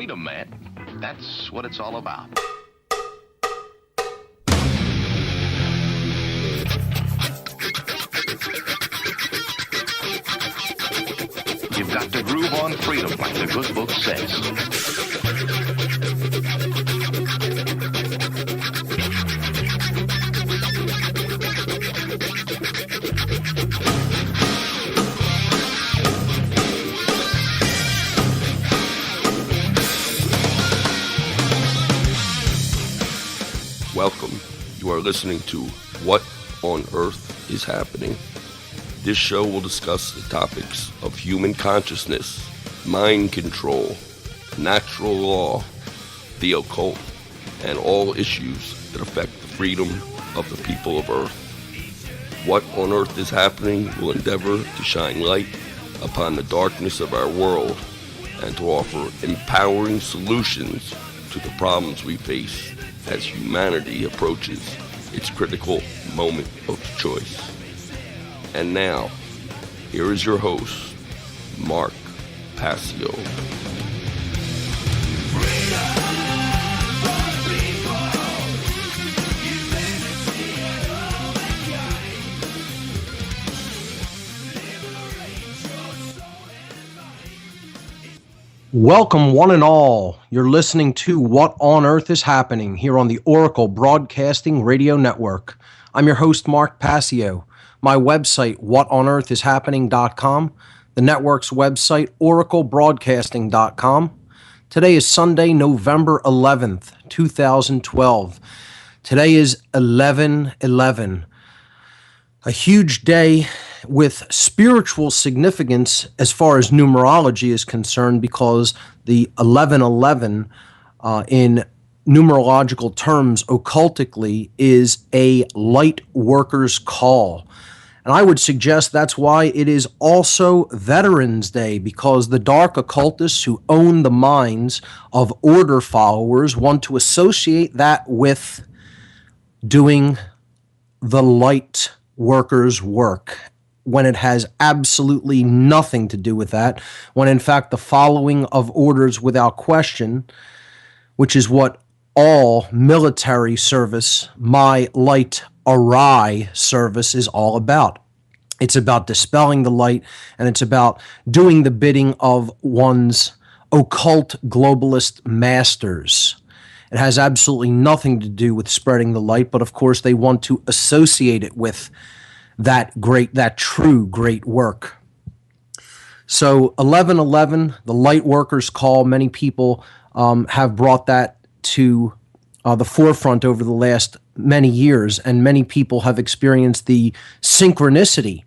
freedom, man. That's what it's all about. You've got to groove on freedom, like the good book says. Welcome. You are listening to What on Earth is Happening. This show will discuss the topics of human consciousness, mind control, natural law, the occult, and all issues that affect the freedom of the people of Earth. What on Earth is Happening will endeavor to shine light upon the darkness of our world and to offer empowering solutions to the problems we face as humanity approaches its critical moment of choice. And now, here is your host, Mark Passio. Welcome, one and all. You're listening to What on Earth is Happening here on the Oracle Broadcasting Radio Network. I'm your host, Mark Passio. My website, whatonearthishappening.com. The network's website, oraclebroadcasting.com. Today is Sunday, November 11th, 2012. Today is 11/11. A huge day with spiritual significance as far as numerology is concerned, because the 11/11 in numerological terms, occultically, is a light worker's call. And I would suggest that's why it is also Veterans Day, because the dark occultists who own the minds of order followers want to associate that with doing the light worker's work, when it has absolutely nothing to do with that, when in fact the following of orders without question, which is what all military service, my light awry service, is all about. It's about dispelling the light, and it's about doing the bidding of one's occult globalist masters. It has absolutely nothing to do with spreading the light, but of course they want to associate it with that true great work. So 11/11, the light workers' call, many people have brought that to the forefront over the last many years, and many people have experienced the synchronicity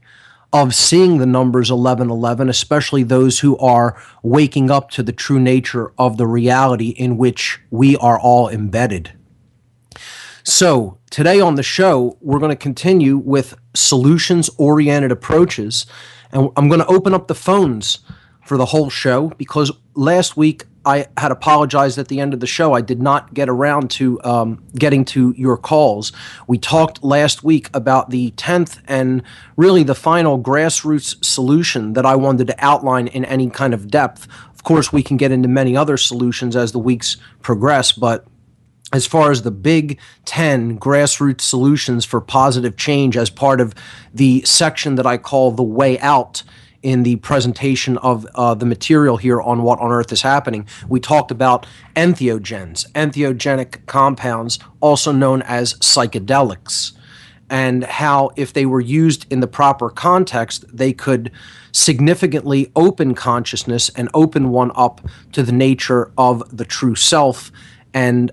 of seeing the numbers 11/11, especially those who are waking up to the true nature of the reality in which we are all embedded. So today on the show, we're going to continue with solutions-oriented approaches, and I'm going to open up the phones for the whole show, because last week I had apologized at the end of the show. I did not get around to getting to your calls. We talked last week about the 10th and really the final grassroots solution that I wanted to outline in any kind of depth. Of course, we can get into many other solutions as the weeks progress, but as far as the big 10 grassroots solutions for positive change as part of the section that I call the way out in the presentation of the material here on What on Earth is Happening, we talked about entheogens, entheogenic compounds, also known as psychedelics, and how if they were used in the proper context, they could significantly open consciousness and open one up to the nature of the true self, and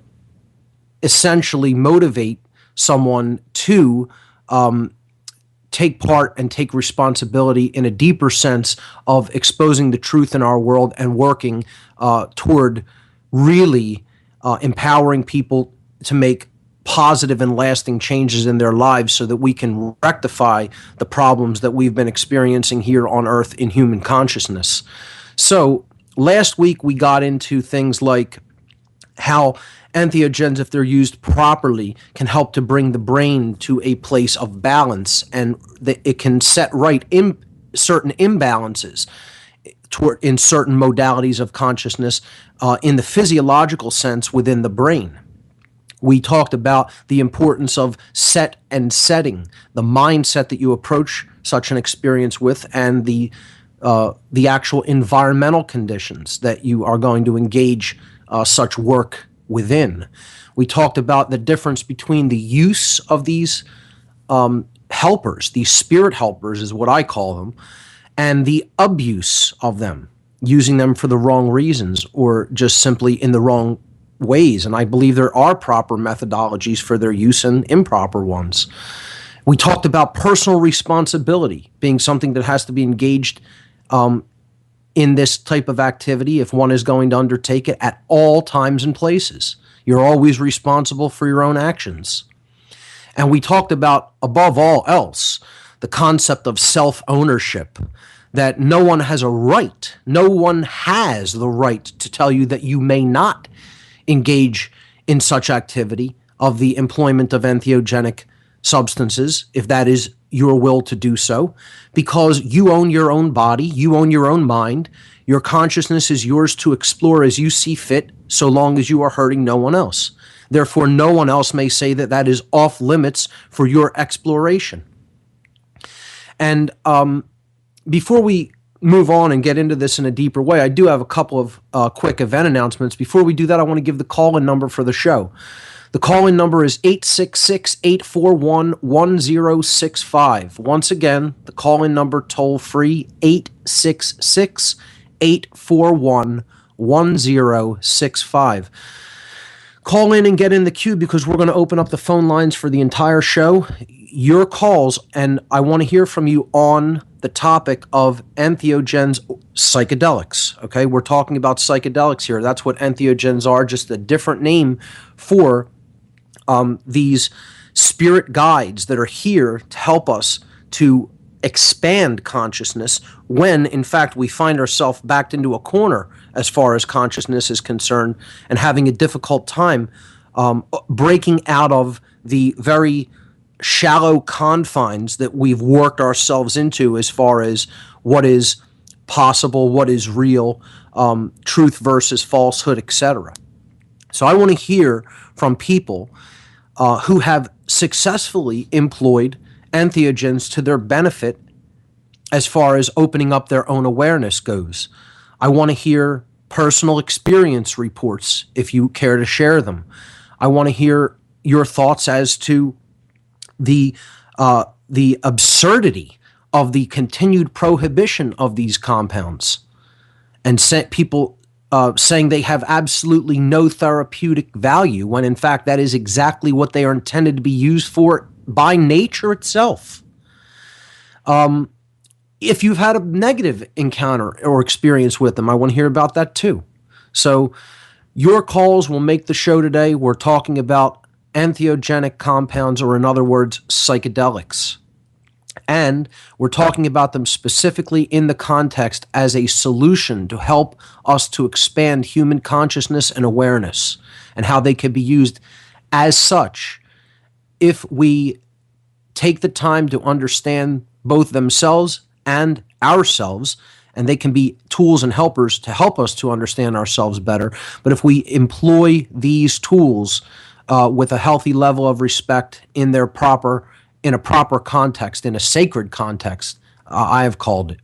essentially motivate someone to take part and take responsibility in a deeper sense of exposing the truth in our world and working toward really empowering people to make positive and lasting changes in their lives, so that we can rectify the problems that we've been experiencing here on Earth in human consciousness. So last week we got into things like how entheogens, if they're used properly, can help to bring the brain to a place of balance, and it can set right certain imbalances in certain modalities of consciousness in the physiological sense within the brain. We talked about the importance of set and setting, the mindset that you approach such an experience with, and the actual environmental conditions that you are going to engage such work within. We talked about the difference between the use of these helpers, these spirit helpers is what I call them, and the abuse of them, using them for the wrong reasons or just simply in the wrong ways. And I believe there are proper methodologies for their use and improper ones. We talked about personal responsibility being something that has to be engaged in this type of activity if one is going to undertake it at all times and places. You're always responsible for your own actions. And we talked about, above all else, the concept of self-ownership, that no one has the right to tell you that you may not engage in such activity of the employment of entheogenic substances, if that is your will to do so, because you own your own body, you own your own mind, your consciousness is yours to explore as you see fit, so long as you are hurting no one else. Therefore, no one else may say that that is off limits for your exploration. And before we move on and get into this in a deeper way, I do have a couple of quick event announcements. Before we do that, I want to give the call-in number for the show. The call-in number is 866-841-1065. Once again, the call-in number toll-free, 866-841-1065. Call in and get in the queue because we're going to open up the phone lines for the entire show. Your calls, and I want to hear from you on the topic of entheogens, psychedelics. Okay, we're talking about psychedelics here. That's what entheogens are, just a different name for these spirit guides that are here to help us to expand consciousness when, in fact, we find ourselves backed into a corner as far as consciousness is concerned and having a difficult time breaking out of the very shallow confines that we've worked ourselves into as far as what is possible, what is real, truth versus falsehood, etc. So I want to hear from people who have successfully employed entheogens to their benefit as far as opening up their own awareness goes. I want to hear personal experience reports if you care to share them. I want to hear your thoughts as to the absurdity of the continued prohibition of these compounds and people saying they have absolutely no therapeutic value when in fact that is exactly what they are intended to be used for by nature itself. If you've had a negative encounter or experience with them, I want to hear about that too. So your calls will make the show today. We're talking about entheogenic compounds, or in other words, psychedelics. And we're talking about them specifically in the context as a solution to help us to expand human consciousness and awareness, and how they can be used as such if we take the time to understand both themselves and ourselves, and they can be tools and helpers to help us to understand ourselves better. But if we employ these tools with a healthy level of respect in a proper context, in a sacred context, I have called it.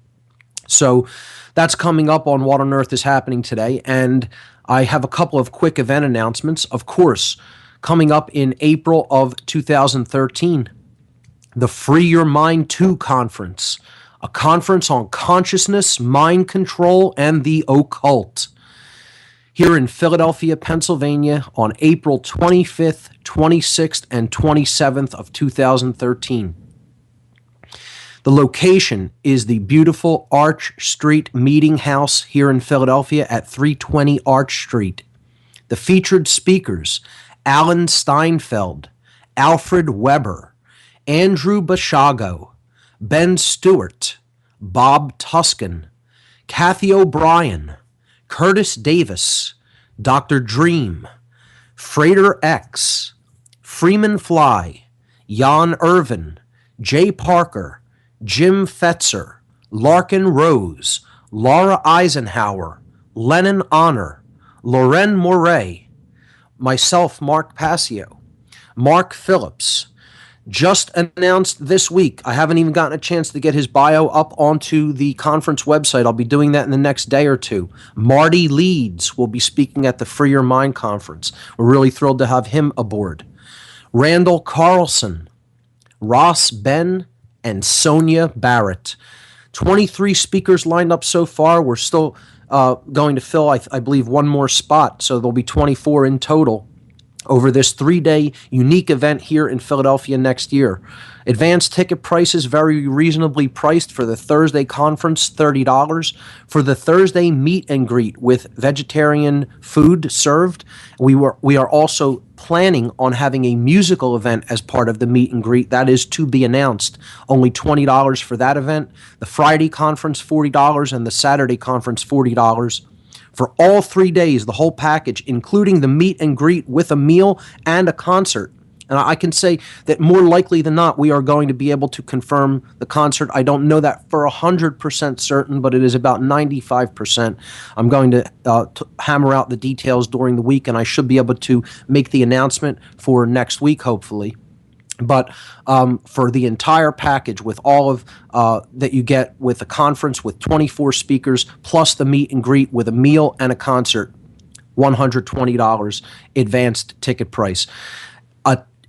So that's coming up on What on Earth is Happening today, and I have a couple of quick event announcements. Of course, coming up in April of 2013, the Free Your Mind 2 conference, a conference on consciousness, mind control, and the occult, here in Philadelphia, Pennsylvania, on April 25th, 26th, and 27th of 2013. The location is the beautiful Arch Street Meeting House here in Philadelphia at 320 Arch Street. The featured speakers: Alan Steinfeld, Alfred Weber, Andrew Bashago, Ben Stewart, Bob Tuscan, Kathy O'Brien, Curtis Davis, Dr. Dream, Frater X, Freeman Fly, Jan Irvin, Jay Parker, Jim Fetzer, Larkin Rose, Laura Eisenhower, Lennon Honor, Loren Moret, myself, Mark Passio, Mark Phillips. Just announced this week, I haven't even gotten a chance to get his bio up onto the conference website. I'll be doing that in the next day or two. Marty Leeds will be speaking at the Free Your Mind conference. We're really thrilled to have him aboard. Randall Carlson, Ross Ben, and Sonia Barrett. 23 speakers lined up so far. We're still going to fill, I believe, one more spot, so there'll be 24 in total over this 3-day unique event here in Philadelphia next year. Advanced ticket prices very reasonably priced. For the Thursday conference, $30. For the Thursday meet and greet with vegetarian food served, we are also planning on having a musical event as part of the meet and greet. That is to be announced. Only $20 for that event. The Friday conference, $40, and the Saturday conference, $40. For all 3 days, the whole package, including the meet and greet with a meal and a concert. And I can say that more likely than not, we are going to be able to confirm the concert. I don't know that for 100% certain, but it is about 95%. I'm going to hammer out the details during the week, and I should be able to make the announcement for next week, hopefully. But for the entire package with all of that you get with the conference with 24 speakers plus the meet and greet with a meal and a concert, $120 advanced ticket price.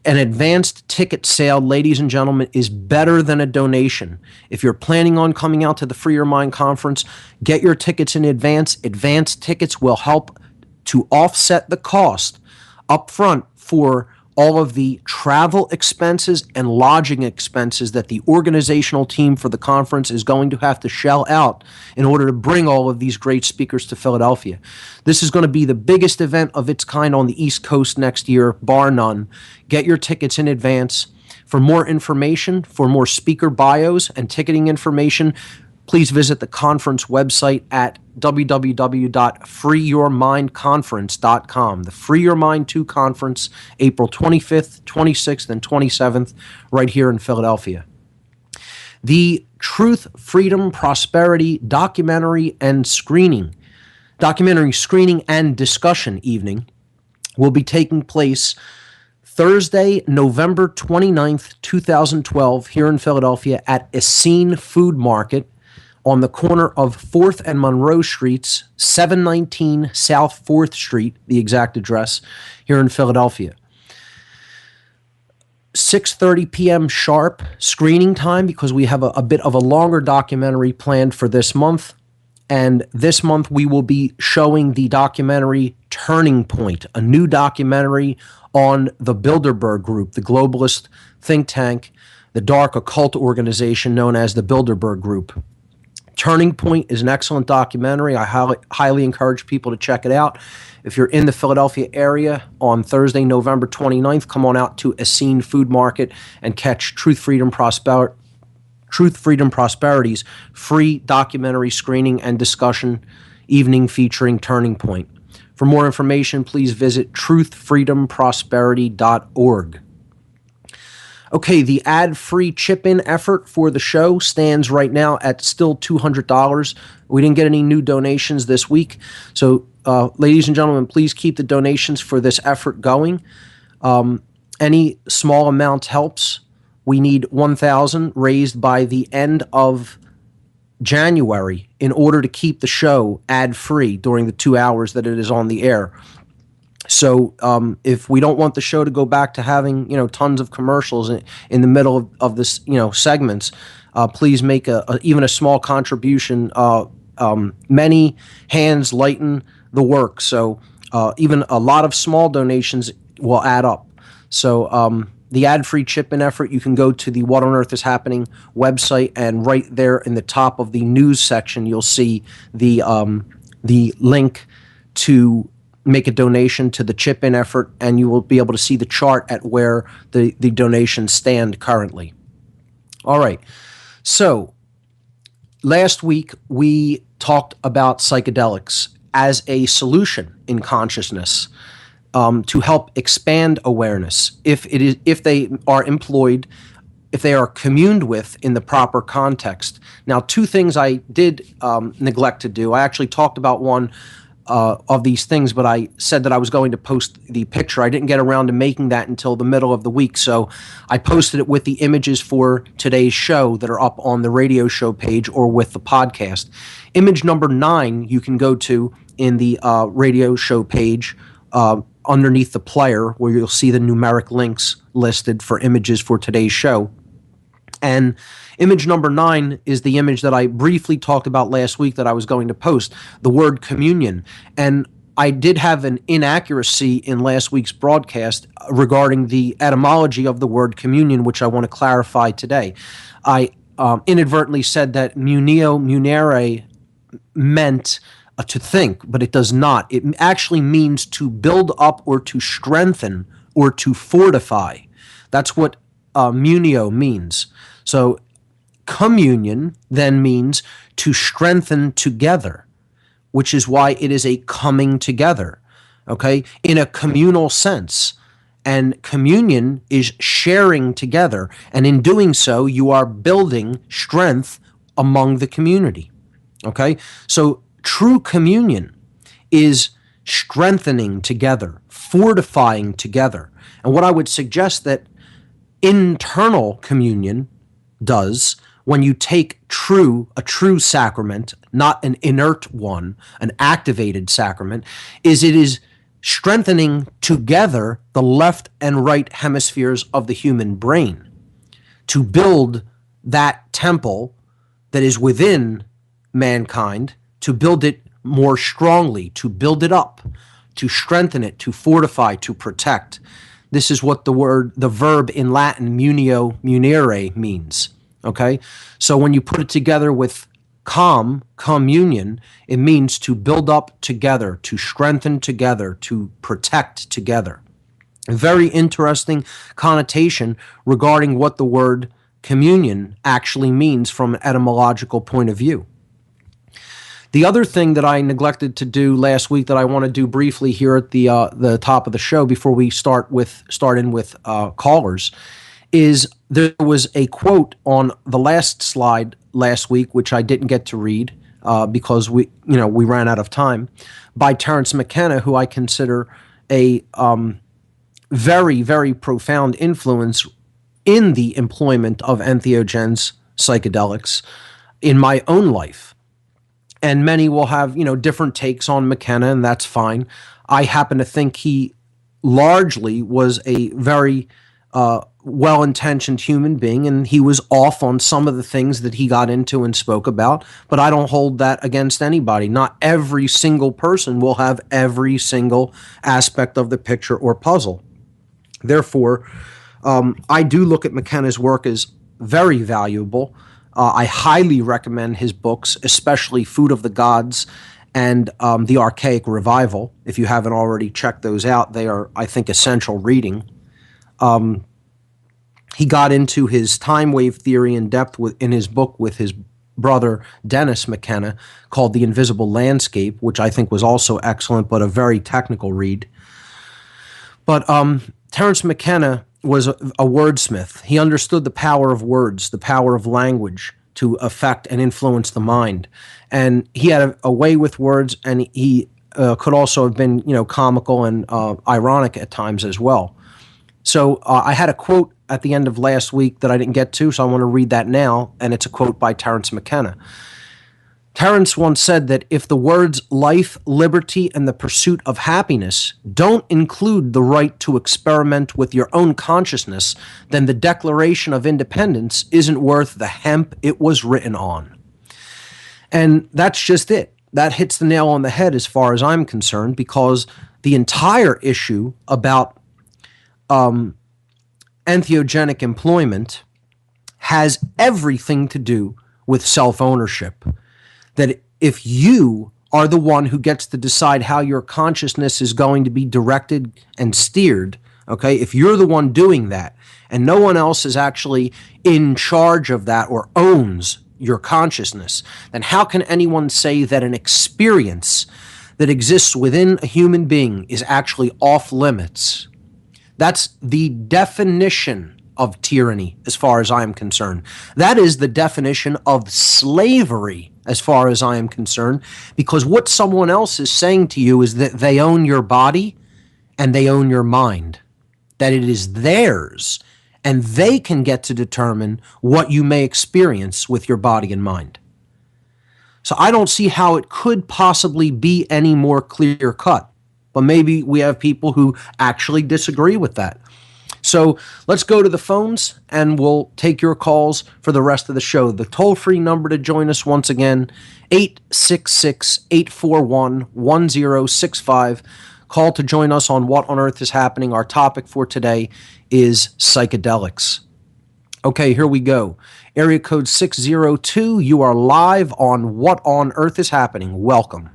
An advanced ticket sale, ladies and gentlemen, is better than a donation. If you're planning on coming out to the Free Your Mind conference, get your tickets in advance. Advanced tickets will help to offset the cost up front for all of the travel expenses and lodging expenses that the organizational team for the conference is going to have to shell out in order to bring all of these great speakers to Philadelphia. This is going to be the biggest event of its kind on the East Coast next year, bar none. Get your tickets in advance. For more information, for more speaker bios and ticketing information, please visit the conference website at www.freeyourmindconference.com. The Free Your Mind 2 conference, April 25th, 26th, and 27th, right here in Philadelphia. The Truth, Freedom, Prosperity documentary screening and discussion evening will be taking place Thursday, November 29th, 2012, here in Philadelphia at Essene Food Market, on the corner of 4th and Monroe Streets, 719 South 4th Street, the exact address, here in Philadelphia. 6:30 p.m. sharp screening time, because we have a bit of a longer documentary planned for this month. And this month we will be showing the documentary Turning Point, a new documentary on the Bilderberg Group, the globalist think tank, the dark occult organization known as the Bilderberg Group. Turning Point is an excellent documentary. I highly encourage people to check it out. If you're in the Philadelphia area on Thursday, November 29th, come on out to Essene Food Market and catch Truth, Freedom, Prosperity's free documentary screening and discussion evening featuring Turning Point. For more information, please visit truthfreedomprosperity.org. Okay, the ad-free chip-in effort for the show stands right now at still $200. We didn't get any new donations this week. So, ladies and gentlemen, please keep the donations for this effort going. Any small amount helps. We need $1,000 raised by the end of January in order to keep the show ad-free during the 2 hours that it is on the air. So if we don't want the show to go back to having, tons of commercials in the middle of this, segments, please make even a small contribution. Many hands lighten the work. So even a lot of small donations will add up. So the ad-free chip-in effort, you can go to the What on Earth is Happening website, and right there in the top of the news section, you'll see the link to make a donation to the chip-in effort, and you will be able to see the chart at where the donations stand currently. All right. So last week we talked about psychedelics as a solution in consciousness to help expand awareness if they are employed, if they are communed with in the proper context. Now, two things I did neglect to do. I actually talked about one of these things, but I said that I was going to post the picture. I didn't get around to making that until the middle of the week, so I posted it with the images for today's show that are up on the radio show page or with the podcast. Image number 9 you can go to in the radio show page underneath the player, where you'll see the numeric links listed for images for today's show. And image number 9 is the image that I briefly talked about last week that I was going to post, the word communion. And I did have an inaccuracy in last week's broadcast regarding the etymology of the word communion, which I want to clarify today. I inadvertently said that munere meant to think, but it does not. It actually means to build up or to strengthen or to fortify. That's what munio means. So communion then means to strengthen together, which is why it is a coming together, okay, in a communal sense. And communion is sharing together. And in doing so, you are building strength among the community, okay? So true communion is strengthening together, fortifying together. And what I would suggest that internal communion does, when you take a true sacrament, not an inert one, an activated sacrament, is it is strengthening together the left and right hemispheres of the human brain to build that temple that is within mankind, to build it more strongly, to build it up, to strengthen it, to fortify, to protect. This is what the verb in Latin, munere, means, okay? So when you put it together with communion, it means to build up together, to strengthen together, to protect together. A very interesting connotation regarding what the word communion actually means from an etymological point of view. The other thing that I neglected to do last week that I want to do briefly here at the top of the show before we start in with callers is there was a quote on the last slide last week, which I didn't get to read because we ran out of time, by Terence McKenna, who I consider a very, very profound influence in the employment of entheogens, psychedelics, in my own life. And many will have, different takes on McKenna, and that's fine. I happen to think he largely was a very well-intentioned human being, and he was off on some of the things that he got into and spoke about, but I don't hold that against anybody. Not every single person will have every single aspect of the picture or puzzle. Therefore, I do look at McKenna's work as very valuable. I highly recommend his books, especially Food of the Gods and The Archaic Revival. If you haven't already checked those out, they are, I think, essential reading. He got into his time wave theory in depth in his book with his brother Dennis McKenna called The Invisible Landscape, which I think was also excellent, but a very technical read. But Terence McKenna was a wordsmith. He understood the power of words, the power of language to affect and influence the mind. And he had a way with words, and he could also have been, comical and ironic at times as well. So I had a quote at the end of last week that I didn't get to, so I want to read that now, and it's a quote by Terence McKenna. Terence once said that if the words life, liberty, and the pursuit of happiness don't include the right to experiment with your own consciousness, then the Declaration of Independence isn't worth the hemp it was written on. And that's just it. That hits the nail on the head as far as I'm concerned, because the entire issue about entheogenic employment has everything to do with self-ownership. That if you are the one who gets to decide how your consciousness is going to be directed and steered, okay, if you're the one doing that and no one else is actually in charge of that or owns your consciousness, then how can anyone say that an experience that exists within a human being is actually off limits? That's the definition of tyranny, as far as I am concerned. That is the definition of slavery, as far as I am concerned, because what someone else is saying to you is that they own your body and they own your mind, that it is theirs, and they can get to determine what you may experience with your body and mind. So I don't see how it could possibly be any more clear cut. But maybe we have people who actually disagree with that. So let's go to the phones and we'll take your calls for the rest of the show. The toll-free number to join us once again, 866-841-1065. Call to join us on What on Earth is Happening. Our topic for today is psychedelics. Okay, here we go. Area code 602, you are live on What on Earth is Happening. Welcome.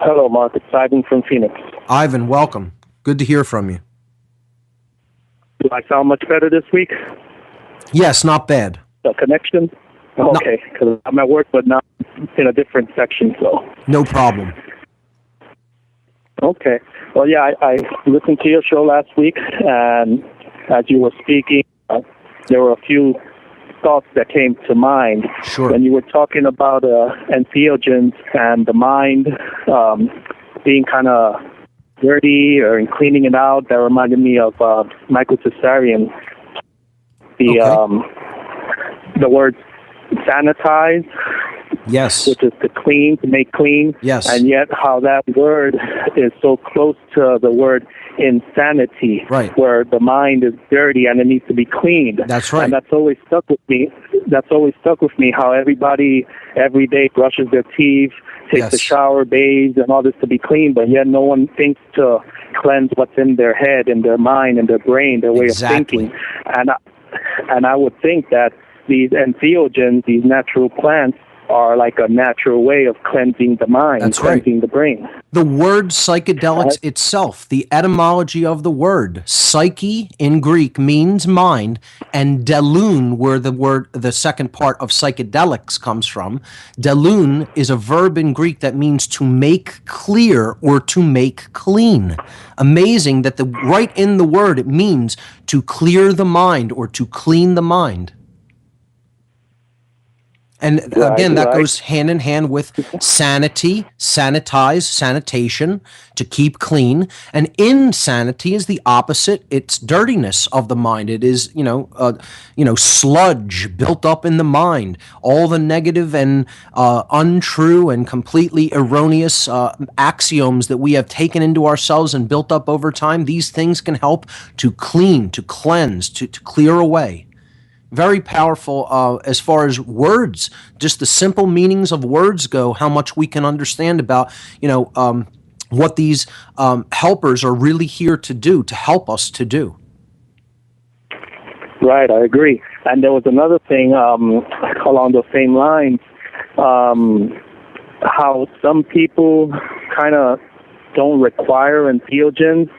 Hello, Mark. It's Ivan from Phoenix. Ivan, welcome. Good to hear from you. Do I sound much better this week? Yes, not bad. The connection? Okay, because I'm at work, but not in a different section, so. No problem. Okay. Well, yeah, I listened to your show last week, and as you were speaking, there were a few thoughts that came to mind. Sure. When you were talking about entheogens and the mind being kind of dirty or in cleaning it out, that reminded me of Michael Cesarian. The word sanitize, yes, which is to clean, to make clean, yes, and yet how that word is so close to the word insanity, right, where the mind is dirty and it needs to be cleaned. That's right. And that's always stuck with me. How everybody every day brushes their teeth, takes a shower, bathes, and all this to be clean, but yet no one thinks to cleanse what's in their head and their mind and their brain, their way of thinking. And I would think that these entheogens, these natural plants, are like a natural way of cleansing the mind, cleansing the brain. The word psychedelics itself, the etymology of the word, psyche in Greek means mind, and delun, where the second part of psychedelics comes from, delun is a verb in Greek that means to make clear or to make clean. Amazing that right in the word it means to clear the mind or to clean the mind. And again, that goes hand in hand with sanity, sanitize, sanitation, to keep clean. And insanity is the opposite. It's dirtiness of the mind. It is, sludge built up in the mind. All the negative and untrue and completely erroneous axioms that we have taken into ourselves and built up over time, these things can help to clean, to cleanse, to clear away. Very powerful as far as words, just the simple meanings of words go, how much we can understand about, what these helpers are really here to do, to help us to do. Right, I agree. And there was another thing along those same lines, how some people kind of don't require entheogens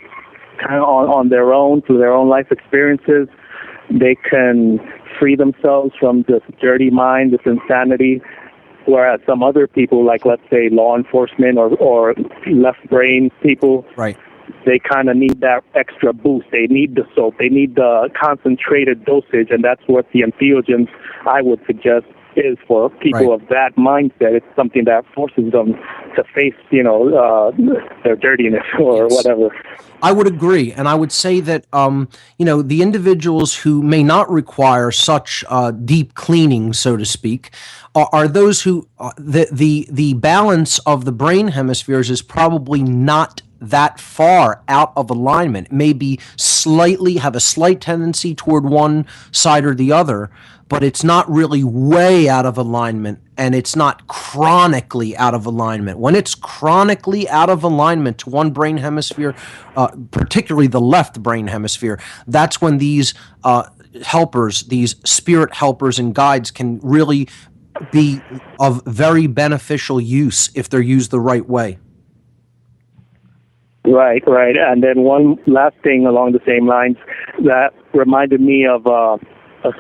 kind of on their own, through their own life experiences. They can free themselves from this dirty mind, this insanity, whereas some other people, like let's say law enforcement or left brain people, right, they kind of need that extra boost. They need the soap. They need the concentrated dosage, and that's what the entheogens, I would suggest, is for people of that mindset. It's something that forces them to face, their dirtiness or whatever. I would agree, and I would say that the individuals who may not require such deep cleaning, so to speak, are those who the balance of the brain hemispheres is probably not that far out of alignment. It may be have a slight tendency toward one side or the other, but it's not really way out of alignment, and it's not chronically out of alignment. When it's chronically out of alignment to one brain hemisphere, particularly the left brain hemisphere, that's when these helpers, these spirit helpers and guides, can really be of very beneficial use if they're used the right way. Right. And then one last thing along the same lines that reminded me of a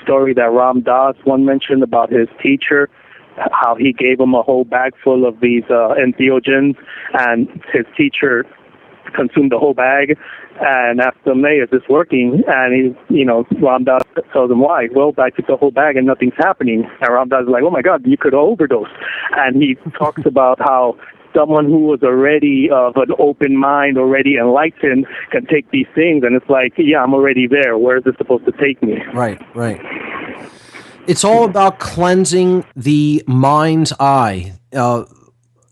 story that Ram Dass one mentioned about his teacher, how he gave him a whole bag full of these entheogens, and his teacher consume the whole bag, and ask them, hey, is this working? And Ram Dass tells him why. Well, I took the whole bag and nothing's happening. And Ram Dass is like, oh my God, you could overdose. And he talks about how someone who was already of an open mind, already enlightened, can take these things, and it's like, yeah, I'm already there. Where is this supposed to take me? Right. It's all about cleansing the mind's eye.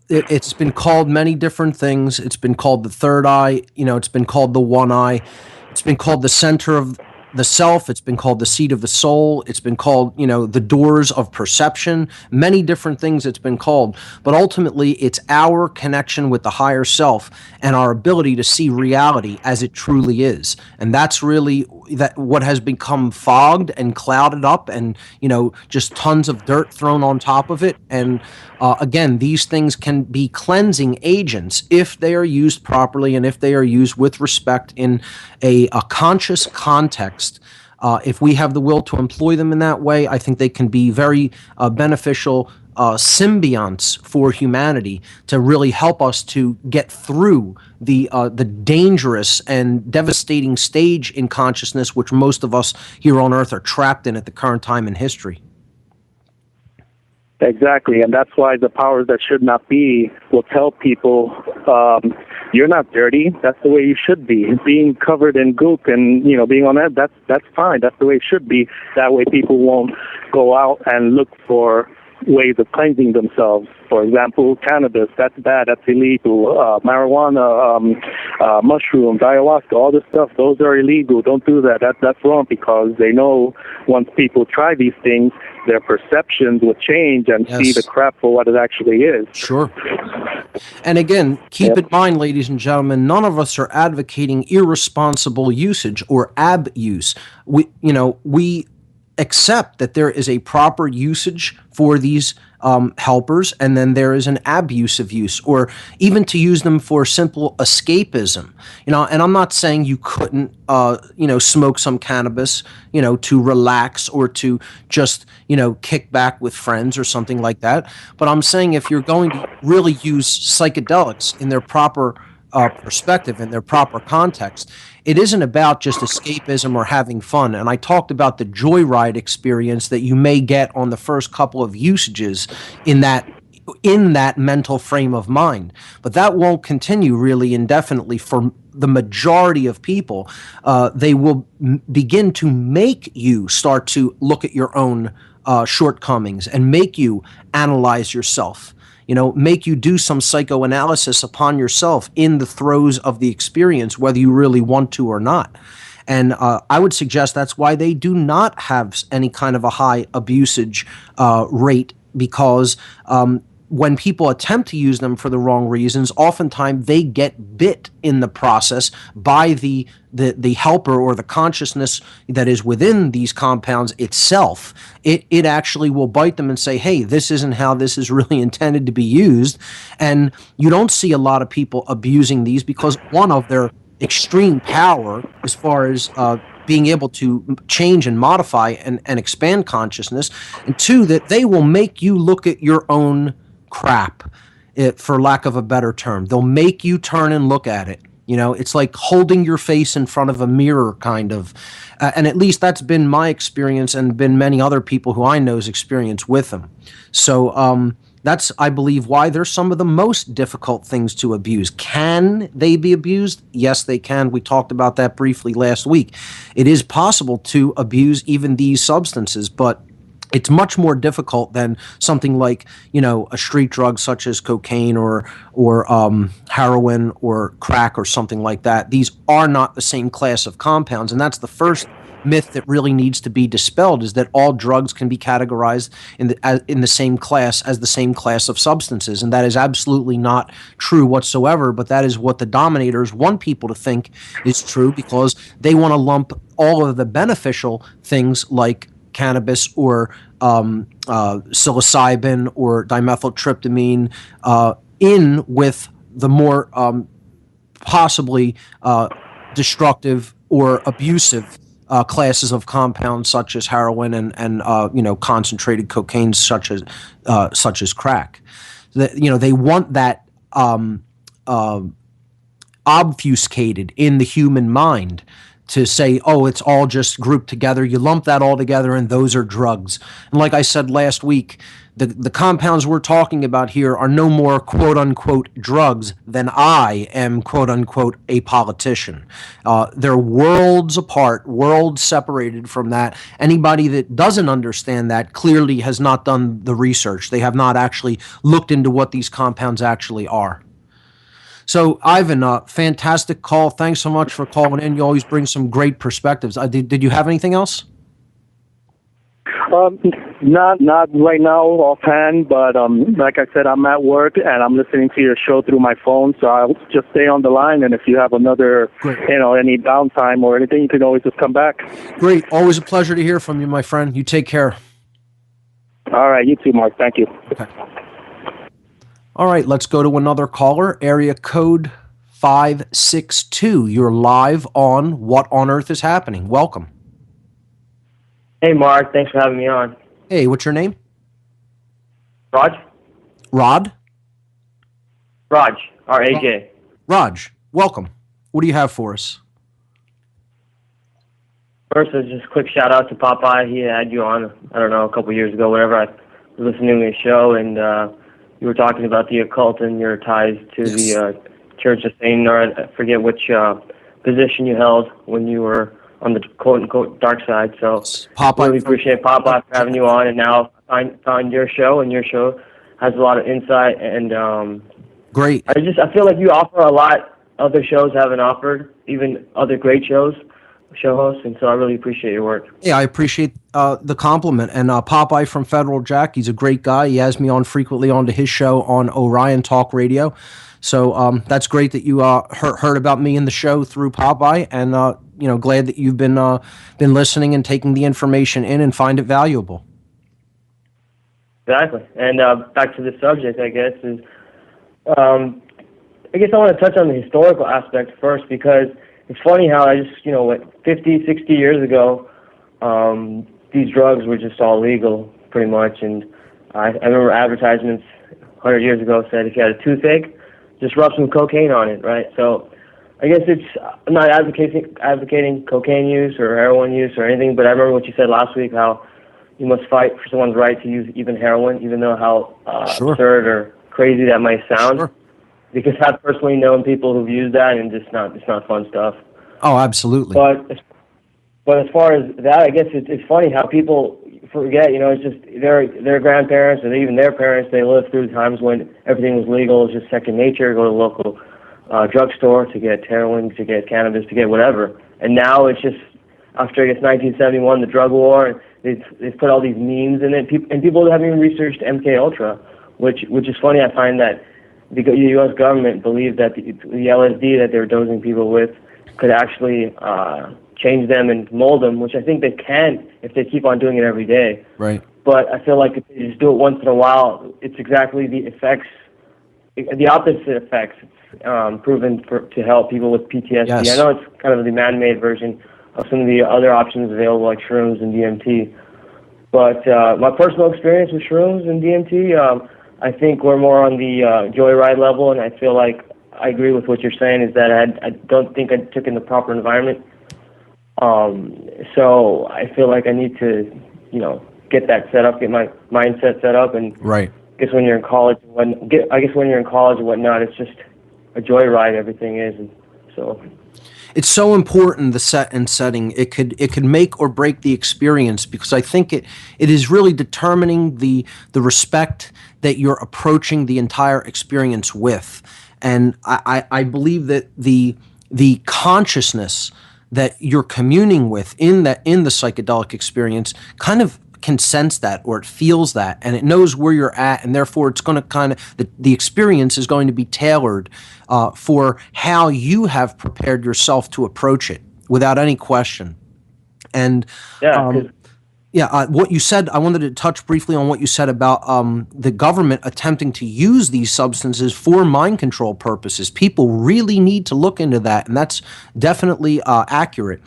It's been called many different things. It's been called the third eye. It's been called the one eye. It's been called the center of the self. It's been called the seat of the soul. It's been called, the doors of perception. Many different things it's been called. But ultimately, it's our connection with the higher self and our ability to see reality as it truly is. And that's really what has become fogged and clouded up, and just tons of dirt thrown on top of it. And again, these things can be cleansing agents if they are used properly and if they are used with respect in a conscious context. If we have the will to employ them in that way, I think they can be very beneficial symbionts for humanity to really help us to get through the dangerous and devastating stage in consciousness which most of us here on Earth are trapped in at the current time in history. Exactly, and that's why the powers that should not be will tell people, you're not dirty, that's the way you should be. Being covered in goop and, being on that's fine, that's the way it should be. That way people won't go out and look for ways of cleansing themselves. For example, cannabis, that's bad, that's illegal. Marijuana, mushrooms, ayahuasca, all this stuff, those are illegal. Don't do that. That's wrong, because they know once people try these things, their perceptions will change and see the crap for what it actually is. Sure. And again, keep in mind, ladies and gentlemen, none of us are advocating irresponsible usage or abuse. We accept that there is a proper usage for these helpers, and then there is an abusive use, or even to use them for simple escapism. And I'm not saying you couldn't, smoke some cannabis, to relax or to just, kick back with friends or something like that. But I'm saying if you're going to really use psychedelics in their proper perspective, in their proper context, it isn't about just escapism or having fun. And I talked about the joyride experience that you may get on the first couple of usages in that mental frame of mind. But that won't continue really indefinitely for the majority of people. They will begin to make you start to look at your own shortcomings and make you analyze yourself. Make you do some psychoanalysis upon yourself in the throes of the experience, whether you really want to or not. And I would suggest that's why they do not have any kind of a high abusage rate, because when people attempt to use them for the wrong reasons, oftentimes they get bit in the process by the helper or the consciousness that is within these compounds itself. It actually will bite them and say, hey, this isn't how this is really intended to be used. And you don't see a lot of people abusing these because, one, of their extreme power as far as being able to change and modify and expand consciousness, and two, that they will make you look at your own crap, for lack of a better term. They'll make you turn and look at it. It's like holding your face in front of a mirror, kind of. And at least that's been my experience, and been many other people who I know's experience with them. So that's, I believe, why they're some of the most difficult things to abuse. Can they be abused? Yes, they can. We talked about that briefly last week. It is possible to abuse even these substances, but it's much more difficult than something like, a street drug such as cocaine or heroin or crack or something like that. These are not the same class of compounds, and that's the first myth that really needs to be dispelled, is that all drugs can be categorized in the same class as the same class of substances, and that is absolutely not true whatsoever. But that is what the dominators want people to think is true, because they want to lump all of the beneficial things like cannabis or psilocybin or dimethyltryptamine in with the more possibly destructive or abusive classes of compounds such as heroin and concentrated cocaine such as crack. They want that obfuscated in the human mind to say, oh, it's all just grouped together. You lump that all together and those are drugs. And like I said last week, the compounds we're talking about here are no more quote unquote drugs than I am quote unquote a politician. They're worlds apart, worlds separated from that. Anybody that doesn't understand that clearly has not done the research. They have not actually looked into what these compounds actually are. So, Ivan, fantastic call. Thanks so much for calling in. You always bring some great perspectives. Did you have anything else? Not right now offhand, but like I said, I'm at work and I'm listening to your show through my phone, so I'll just stay on the line. And if you have another, any downtime or anything, you can always just come back. Great. Always a pleasure to hear from you, my friend. You take care. All right. You too, Mark. Thank you. Okay. All right. Let's go to another caller. Area code 562. You're live on What on Earth is Happening. Welcome. Hey, Mark. Thanks for having me on. Hey, what's your name? Raj? Rod? Raj. R-A-J. Raj, welcome. What do you have for us? First, just a quick shout-out to Popeye. He had you on, I don't know, a couple years ago, whenever I was listening to his show, and you were talking about the occult and your ties to the Church of Satan, or I forget which position you held when you were on the quote-unquote dark side. So Popeye, really appreciate Popeye for having you on, and now find your show, and your show has a lot of insight, and great. I feel like you offer a lot other shows haven't offered, even other great show hosts, and so I really appreciate your work. Yeah, I appreciate the compliment. And Popeye from Federal Jack, he's a great guy. He has me on frequently onto his show on Orion Talk Radio. So that's great that you heard about me in the show through Popeye, and glad that you've been listening and taking the information in and find it valuable. Exactly. And back to the subject, I guess, is I want to touch on the historical aspect first, because it's funny how 50, 60 years ago, these drugs were just all legal, pretty much. And I remember advertisements 100 years ago said if you had a toothache, just rub some cocaine on it, right? So I guess I'm not advocating cocaine use or heroin use or anything, but I remember what you said last week, how you must fight for someone's right to use even heroin, even though how absurd or crazy that might sound. Sure. Because I've personally known people who've used that, and it's not fun stuff. Oh, absolutely. But as far as that, I guess it's funny how people forget. It's just their grandparents or even their parents. They lived through times when everything was legal. It was just second nature. Go to the local drugstore to get heroin, to get cannabis, to get whatever. And now it's just after 1971, the drug war. They've put all these memes in it, and people haven't even researched MK Ultra, which is funny. I find that the U.S. government believed that the LSD that they were dosing people with could actually change them and mold them, which I think they can if they keep on doing it every day. Right. But I feel like if they just do it once in a while, it's exactly the effects, the opposite effects. It's proven to help people with PTSD. Yes. I know it's kind of the man-made version of some of the other options available, like shrooms and DMT. But my personal experience with shrooms and DMT, I think we're more on the joyride level, and I feel like I agree with what you're saying, is that I don't think I took in the proper environment. So I feel like I need to, get that set up, get my mindset set up, and right. I guess when you're in college and whatnot, it's just a joyride. Everything is, and so. It's so important, the set and setting. It could make or break the experience, because I think it is really determining the respect that you're approaching the entire experience with. And I believe that the consciousness that you're communing with in the psychedelic experience kind of can sense that, or it feels that, and it knows where you're at, and therefore it's going to the experience is going to be tailored for how you have prepared yourself to approach it, without any question. And what you said, I wanted to touch briefly on what you said about the government attempting to use these substances for mind control purposes. People really need to look into that, and that's definitely accurate.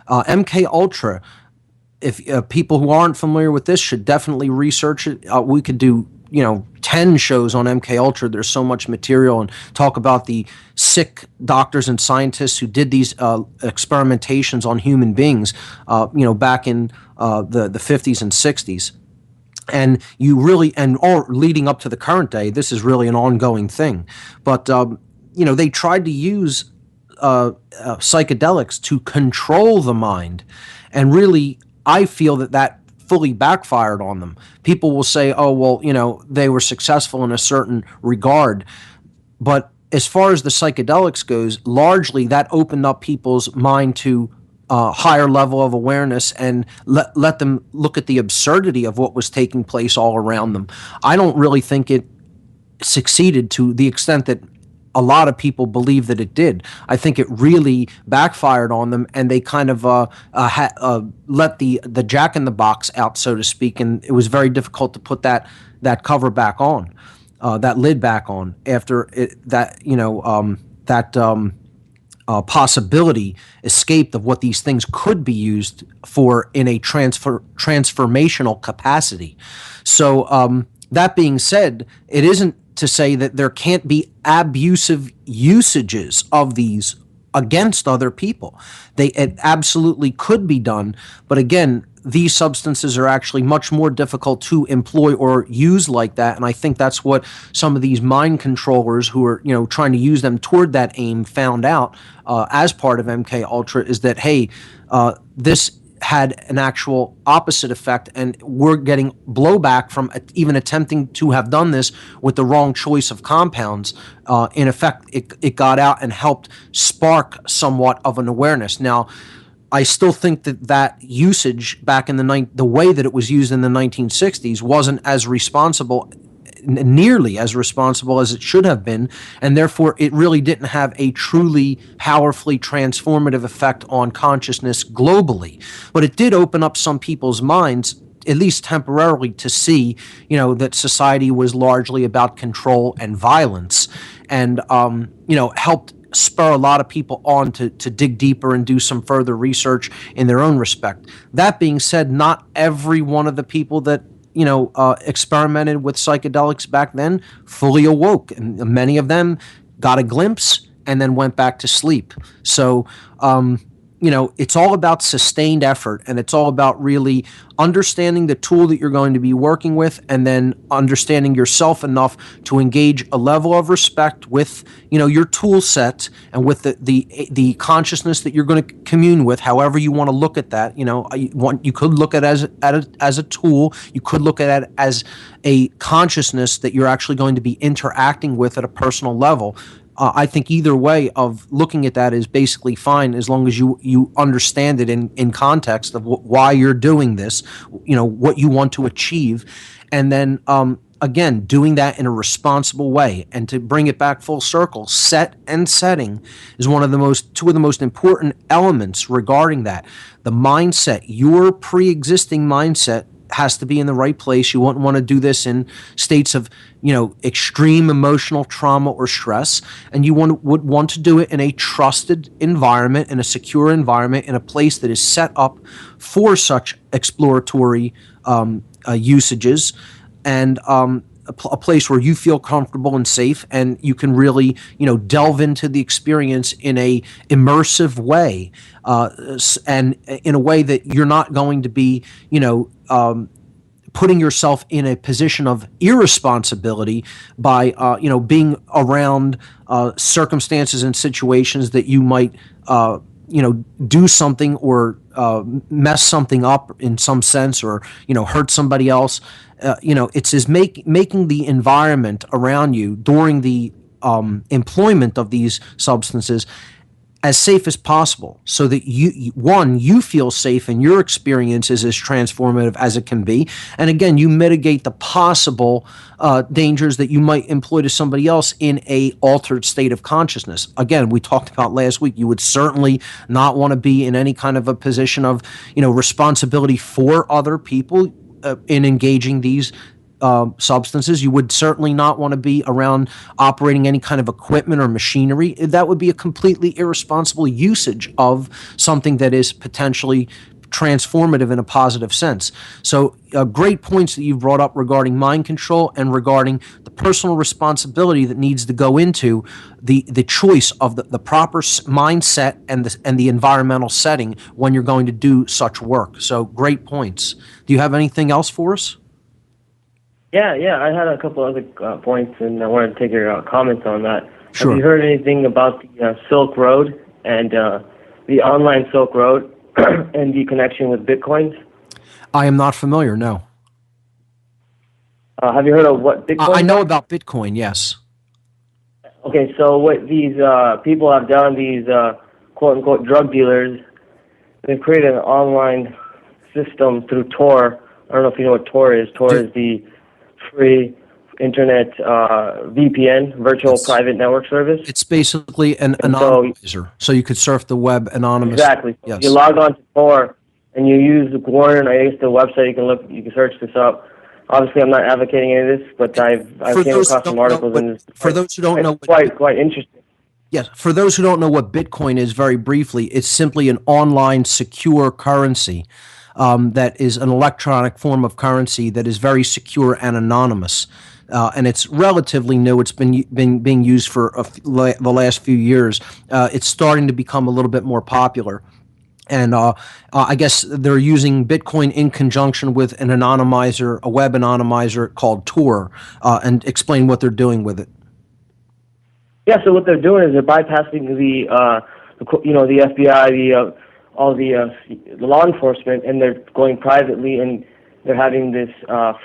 MK Ultra, if people who aren't familiar with this should definitely research it. We could do 10 shows on MK Ultra. There's so much material, and talk about the sick doctors and scientists who did these experimentations on human beings, back in the 50s and 60s. And all leading up to the current day, this is really an ongoing thing. But, they tried to use psychedelics to control the mind. And really, I feel that fully backfired on them. People will say, oh, well, they were successful in a certain regard. But as far as the psychedelics goes, largely that opened up people's mind to higher level of awareness and let them look at the absurdity of what was taking place all around them. I don't really think it succeeded to the extent that a lot of people believe that it did. I think it really backfired on them, and they kind of let the jack in the box out, so to speak, and it was very difficult to put that cover back on, that lid back on after possibility escaped of what these things could be used for in a transformational capacity. So that being said, it isn't to say that there can't be abusive usages of these against other people. It absolutely could be done, but again, these substances are actually much more difficult to employ or use like that, and I think that's what some of these mind controllers who are trying to use them toward that aim found out as part of MK Ultra, is that hey, this had an actual opposite effect, and we're getting blowback from even attempting to have done this with the wrong choice of compounds. In effect, it got out and helped spark somewhat of an awareness. Now, I still think that usage back in the way that it was used in the 1960s wasn't as responsible, nearly as responsible as it should have been, and therefore it really didn't have a truly powerfully transformative effect on consciousness globally. But it did open up some people's minds, at least temporarily, to see, that society was largely about control and violence, and helped spur a lot of people on to dig deeper and do some further research in their own respect. That being said, not every one of the people that experimented with psychedelics back then fully awoke, and many of them got a glimpse and then went back to sleep. So it's all about sustained effort, and it's all about really understanding the tool that you're going to be working with, and then understanding yourself enough to engage a level of respect with your tool set and with the consciousness that you're going to commune with. However you want to look at that, you could look at it as a tool. You could look at it as a consciousness that you're actually going to be interacting with at a personal level. I think either way of looking at that is basically fine, as long as you understand it in context of why you're doing this, what you want to achieve, and then again, doing that in a responsible way. And to bring it back full circle, set and setting is two of the most important elements regarding that. The mindset, your pre-existing mindset, has to be in the right place. You wouldn't want to do this in states of, extreme emotional trauma or stress, and you would want to do it in a trusted environment, in a secure environment, in a place that is set up for such exploratory usages, and a place where you feel comfortable and safe, and you can really, delve into the experience in a immersive way, and in a way that you're not going to be, putting yourself in a position of irresponsibility by, being around circumstances and situations that you might, do something or mess something up in some sense, or hurt somebody else. It's as making the environment around you during the employment of these substances as safe as possible, so that you feel safe and your experience is as transformative as it can be. And again, you mitigate the possible dangers that you might employ to somebody else in a altered state of consciousness. Again, we talked about last week, you would certainly not want to be in any kind of a position of, responsibility for other people in engaging these substances. You would certainly not want to be around operating any kind of equipment or machinery. That would be a completely irresponsible usage of something that is potentially transformative in a positive sense. So great points that you've brought up regarding mind control and regarding the personal responsibility that needs to go into the choice of the proper mindset and the environmental setting when you're going to do such work. So great points. Do you have anything else for us? Yeah, I had a couple other points, and I wanted to take your comments on that. Sure. Have you heard anything about the Silk Road and the online Silk Road and the connection with Bitcoins? I am not familiar, no. Have you heard of what Bitcoin? I know about Bitcoin, yes. Okay, so what these people have done, these quote-unquote drug dealers, they've created an online system through Tor. I don't know if you know what Tor is. Tor is the free internet VPN, virtual private network service. It's basically an anonymizer, so you could surf the web anonymously. Exactly. Yes. You log on to Tor and you use the Warren, I guess the website, you can search this up. Obviously, I'm not advocating any of this, but I've came across some articles and it's for those who don't know, quite interesting. Yes, for those who don't know what Bitcoin is, very briefly, it's simply an online secure currency that is an electronic form of currency that is very secure and anonymous. And it's relatively new. It's been being used for the last few years. It's starting to become a little bit more popular. And I guess they're using Bitcoin in conjunction with an anonymizer, a web anonymizer called Tor, and explain what they're doing with it. Yeah, so what they're doing is they're bypassing the FBI, all the law enforcement, and they're going privately, and they're having this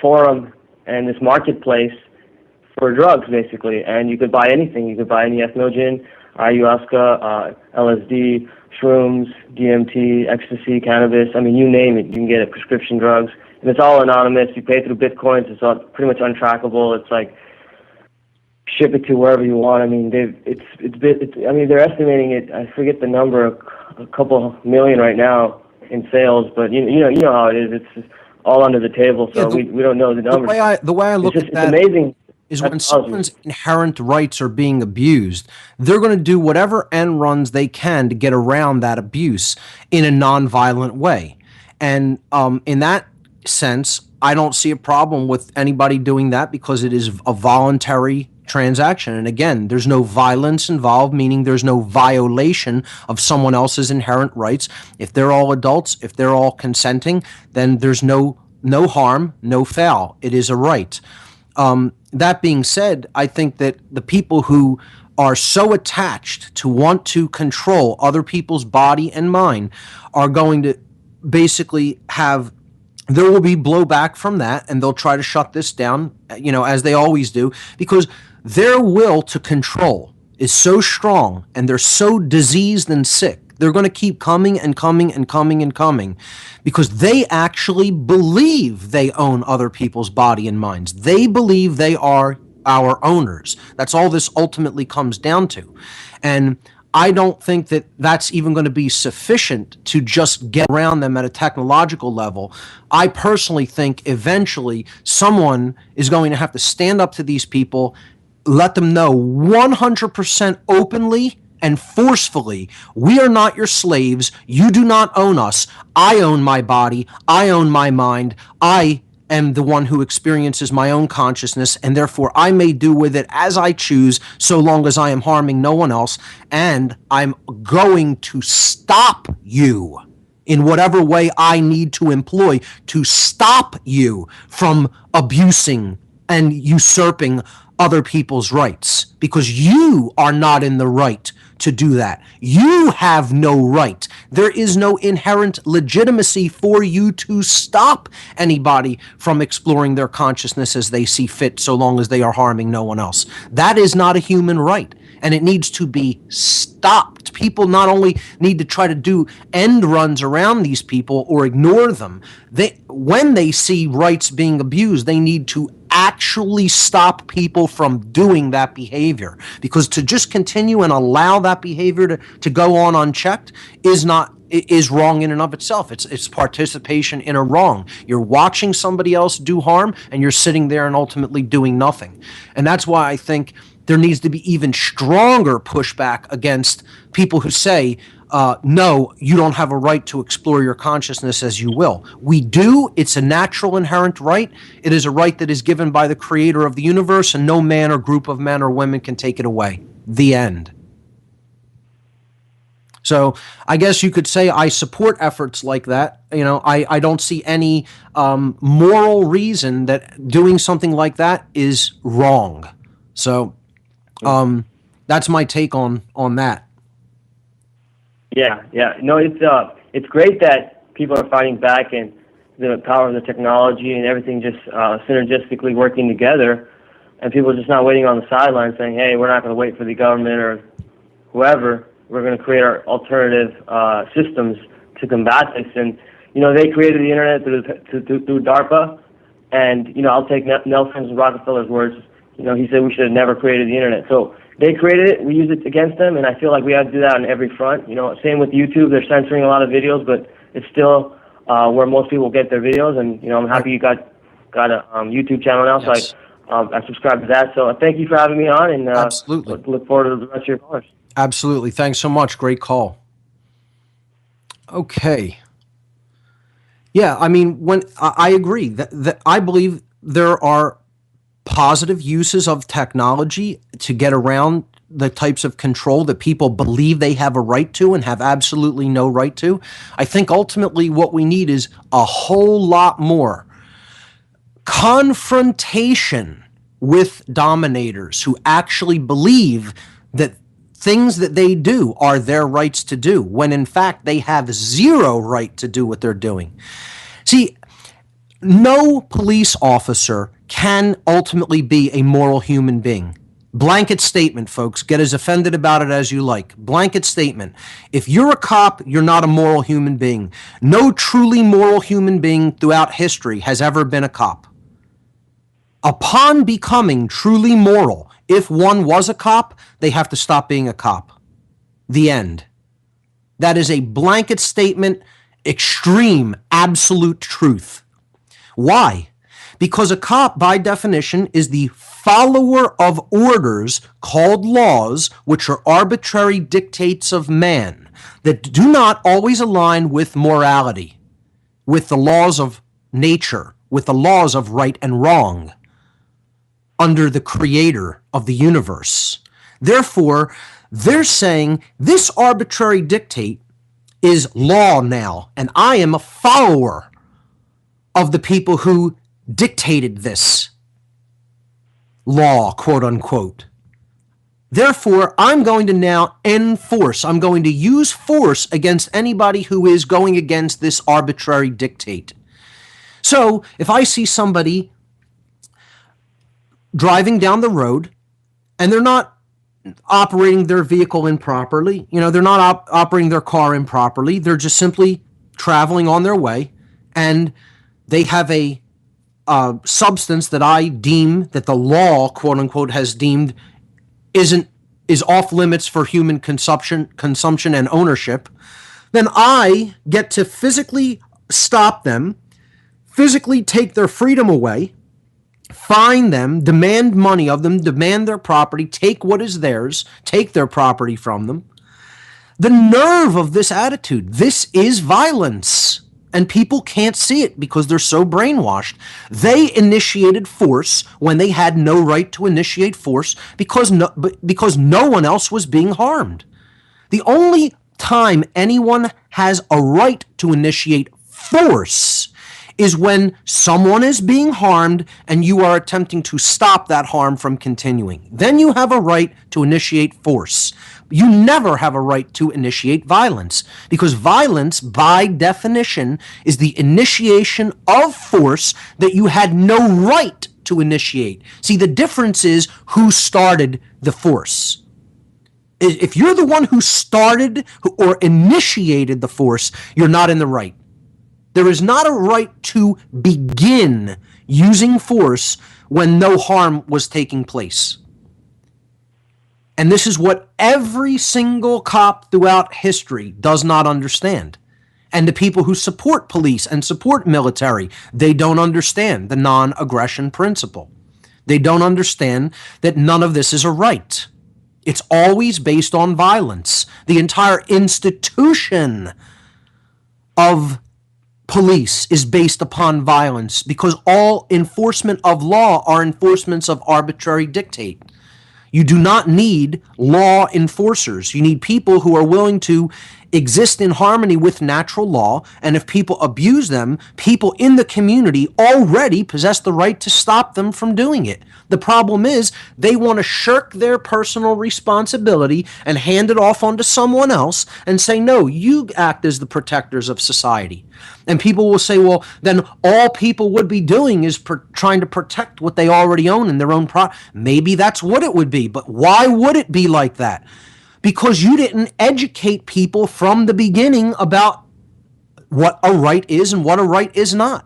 forum and this marketplace for drugs, basically. And you could buy anything. You could buy any entheogen, ayahuasca, LSD, shrooms, DMT, ecstasy, cannabis. I mean, you name it. You can get it, prescription drugs. And it's all anonymous. You pay through Bitcoins. It's all pretty much untrackable. It's like ship it to wherever you want. I mean, they're estimating it. I forget the number, a couple million right now in sales. But you know how it is. It's all under the table, so we don't know the numbers. The way I look at that, it's amazing. Is when someone's inherent rights are being abused, they're going to do whatever end runs they can to get around that abuse in a nonviolent way. And in that sense, I don't see a problem with anybody doing that because it is a voluntary transaction. And again, there's no violence involved, meaning there's no violation of someone else's inherent rights. If they're all adults, if they're all consenting, then there's no harm, no foul. It is a right. That being said, I think that the people who are so attached to want to control other people's body and mind are going to basically there will be blowback from that, and they'll try to shut this down, as they always do, because their will to control is so strong and they're so diseased and sick. They're going to keep coming and coming and coming and coming because they actually believe they own other people's body and minds. They believe they are our owners. That's all this ultimately comes down to. And I don't think that that's even going to be sufficient to just get around them at a technological level. I personally think eventually someone is going to have to stand up to these people, let them know 100% openly and forcefully, we are not your slaves. You do not own us. I own my body. I own my mind. I am the one who experiences my own consciousness, and therefore I may do with it as I choose so long as I am harming no one else. And I'm going to stop you in whatever way I need to employ to stop you from abusing and usurping other people's rights, because you are not in the right to do that. You have no right. There is no inherent legitimacy for you to stop anybody from exploring their consciousness as they see fit, so long as they are harming no one else. That is not a human right, and it needs to be stopped. People not only need to try to do end runs around these people or ignore them, when they see rights being abused, they need to actually stop people from doing that behavior, because to just continue and allow that behavior to go on unchecked is wrong in and of itself. It's participation in a wrong. You're watching somebody else do harm and you're sitting there and ultimately doing nothing. And that's why I think there needs to be even stronger pushback against people who say, no, you don't have a right to explore your consciousness as you will. We do. It's a natural inherent right. It is a right that is given by the creator of the universe, and no man or group of men or women can take it away. The end. So I guess you could say I support efforts like that. I don't see any moral reason that doing something like that is wrong. So that's my take on that. Yeah. No, it's great that people are fighting back and the power of the technology and everything just synergistically working together, and people are just not waiting on the sidelines saying, hey, we're not going to wait for the government or whoever. We're going to create our alternative systems to combat this. And, they created the internet through DARPA, and, I'll take Nelson Rockefeller's words. He said we should have never created the internet. So they created it, we use it against them, and I feel like we have to do that on every front. Same with YouTube. They're censoring a lot of videos, but it's still where most people get their videos. And I'm happy you got a YouTube channel now, Yes. so I subscribe to that. So thank you for having me on, and Absolutely. Look forward to the rest of your callers. Absolutely. Thanks so much. Great call. Okay. Yeah, I mean, when I agree that I believe there are positive uses of technology to get around the types of control that people believe they have a right to and have absolutely no right to. I think ultimately what we need is a whole lot more confrontation with dominators who actually believe that things that they do are their rights to do, when in fact they have zero right to do what they're doing. See, no police officer can ultimately be a moral human being. Blanket statement, folks. Get as offended about it as you like. Blanket statement. If you're a cop, you're not a moral human being. No truly moral human being throughout history has ever been a cop. Upon becoming truly moral, if one was a cop, they have to stop being a cop. The end. That is a blanket statement, extreme, absolute truth. Why? Because a cop, by definition, is the follower of orders called laws, which are arbitrary dictates of man that do not always align with morality, with the laws of nature, with the laws of right and wrong, under the creator of the universe. Therefore, they're saying this arbitrary dictate is law now, and I am a follower of the people who dictated this law, quote unquote. Therefore, I'm going to now enforce, I'm going to use force against anybody who is going against this arbitrary dictate. So, if I see somebody driving down the road and they're not operating their vehicle improperly, they're not operating their car improperly, they're just simply traveling on their way, and they have a substance that I deem, that the law, quote unquote, has deemed is off limits for human consumption and ownership, then I get to physically stop them, physically take their freedom away, fine them, demand money of them, demand their property, take what is theirs, take their property from them. The nerve of this attitude, this is violence. And people can't see it because they're so brainwashed. They initiated force when they had no right to initiate force because no one else was being harmed. The only time anyone has a right to initiate force is when someone is being harmed and you are attempting to stop that harm from continuing. Then you have a right to initiate force. You never have a right to initiate violence, because violence, by definition, is the initiation of force that you had no right to initiate. See, the difference is who started the force. If you're the one who started or initiated the force, you're not in the right. There is not a right to begin using force when no harm was taking place. And this is what every single cop throughout history does not understand. And the people who support police and support military, they don't understand the non-aggression principle. They don't understand that none of this is a right. It's always based on violence. The entire institution of police is based upon violence because all enforcement of law are enforcements of arbitrary dictate. You do not need law enforcers. You need people who are willing to exist in harmony with natural law, and if people abuse them, people in the community already possess the right to stop them from doing it. The problem is they want to shirk their personal responsibility and hand it off onto someone else and say, no, you act as the protectors of society. And people will say, well, then all people would be doing is trying to protect what they already own in their own property. Maybe that's what it would be, but why would it be like that? Because you didn't educate people from the beginning about what a right is and what a right is not.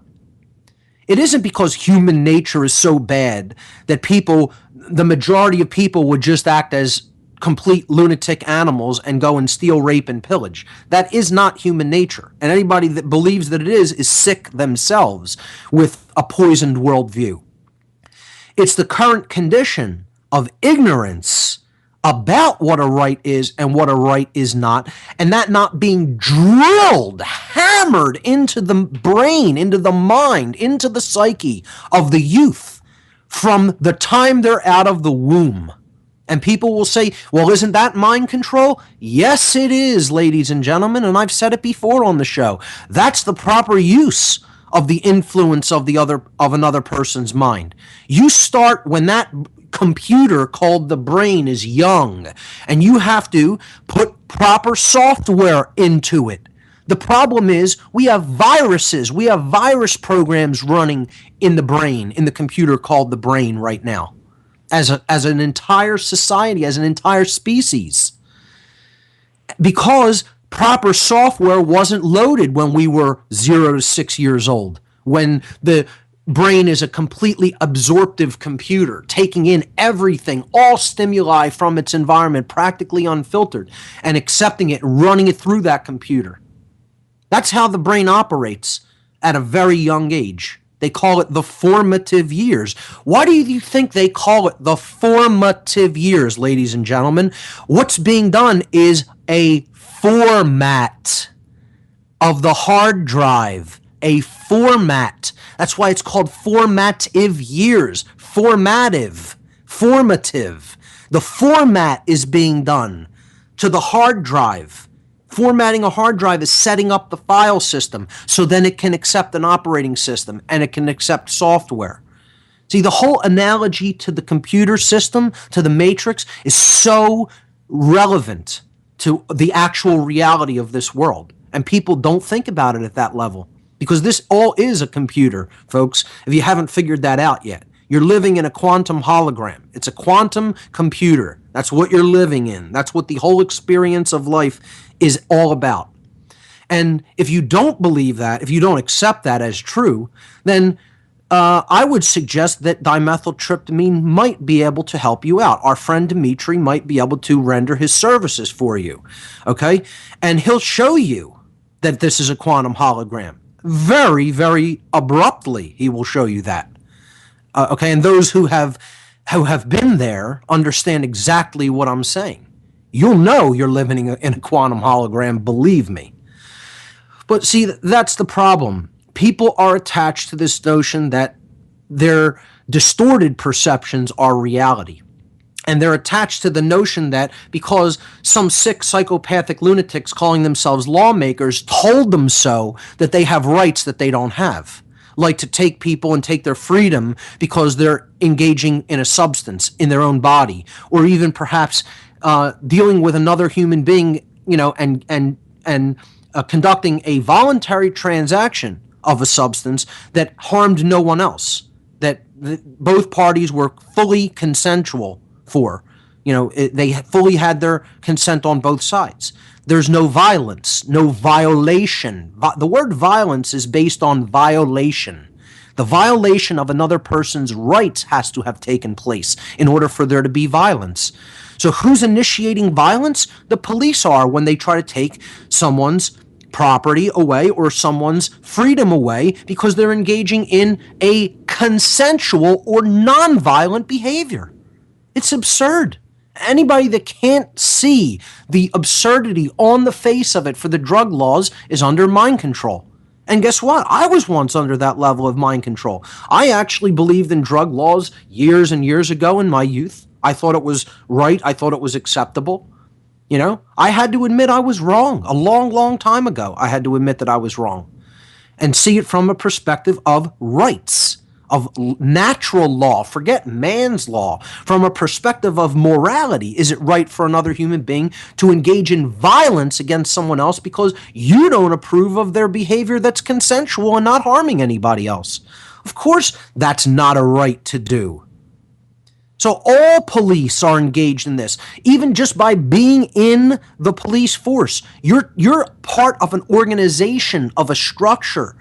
It isn't because human nature is so bad that the majority of people would just act as complete lunatic animals and go and steal, rape, and pillage. That is not human nature. And anybody that believes that it is sick themselves with a poisoned worldview. It's the current condition of ignorance about what a right is and what a right is not, and that not being drilled, hammered into the brain, into the mind, into the psyche of the youth from the time they're out of the womb. And people will say, well, isn't that mind control? Yes, it is, ladies and gentlemen, and I've said it before on the show. That's the proper use of the influence of another person's mind. You start when that computer called the brain is young, and you have to put proper software into it. The problem is we have viruses, we have virus programs running in the brain, in the computer called the brain right now, as an entire society, as an entire species, because proper software wasn't loaded when we were 0 to 6 years old, when the brain is a completely absorptive computer, taking in everything, all stimuli from its environment, practically unfiltered, and accepting it, running it through that computer. That's how the brain operates at a very young age. They call it the formative years. Why do you think they call it the formative years, ladies and gentlemen? What's being done is a format of the hard drive, a format. That's why it's called formative years. Formative. The format is being done to the hard drive. Formatting a hard drive is setting up the file system so then it can accept an operating system and it can accept software. See, the whole analogy to the computer system, to the matrix, is so relevant to the actual reality of this world. And people don't think about it at that level. Because this all is a computer, folks, if you haven't figured that out yet. You're living in a quantum hologram. It's a quantum computer. That's what you're living in. That's what the whole experience of life is all about. And if you don't believe that, if you don't accept that as true, then I would suggest that dimethyltryptamine might be able to help you out. Our friend Dimitri might be able to render his services for you, okay? And he'll show you that this is a quantum hologram. Very, very abruptly, he will show you that. Okay, and those who have been there understand exactly what I'm saying. You'll know you're living in a quantum hologram, believe me. But see, that's the problem. People are attached to this notion that their distorted perceptions are reality. And they're attached to the notion that because some sick psychopathic lunatics calling themselves lawmakers told them so, that they have rights that they don't have. Like to take people and take their freedom because they're engaging in a substance in their own body, or even perhaps dealing with another human being, and conducting a voluntary transaction of a substance that harmed no one else, that both parties were fully consensual for. They fully had their consent on both sides. There's no violence, no violation. The word violence is based on violation. The violation of another person's rights has to have taken place in order for there to be violence. So who's initiating violence? The police are, when they try to take someone's property away or someone's freedom away because they're engaging in a consensual or nonviolent behavior. It's absurd. Anybody that can't see the absurdity on the face of it for the drug laws is under mind control. And guess what? I was once under that level of mind control. I actually believed in drug laws years and years ago in my youth. I thought it was right. I thought it was acceptable. You know, I had to admit I was wrong. A long, long time ago, I had to admit that I was wrong and see it from a perspective of rights, of natural law. Forget man's law. From a perspective of morality, is it right for another human being to engage in violence against someone else because you don't approve of their behavior that's consensual and not harming anybody else? Of course, that's not a right to do. So all police are engaged in this. Even just by being in the police force, you're part of an organization, of a structure,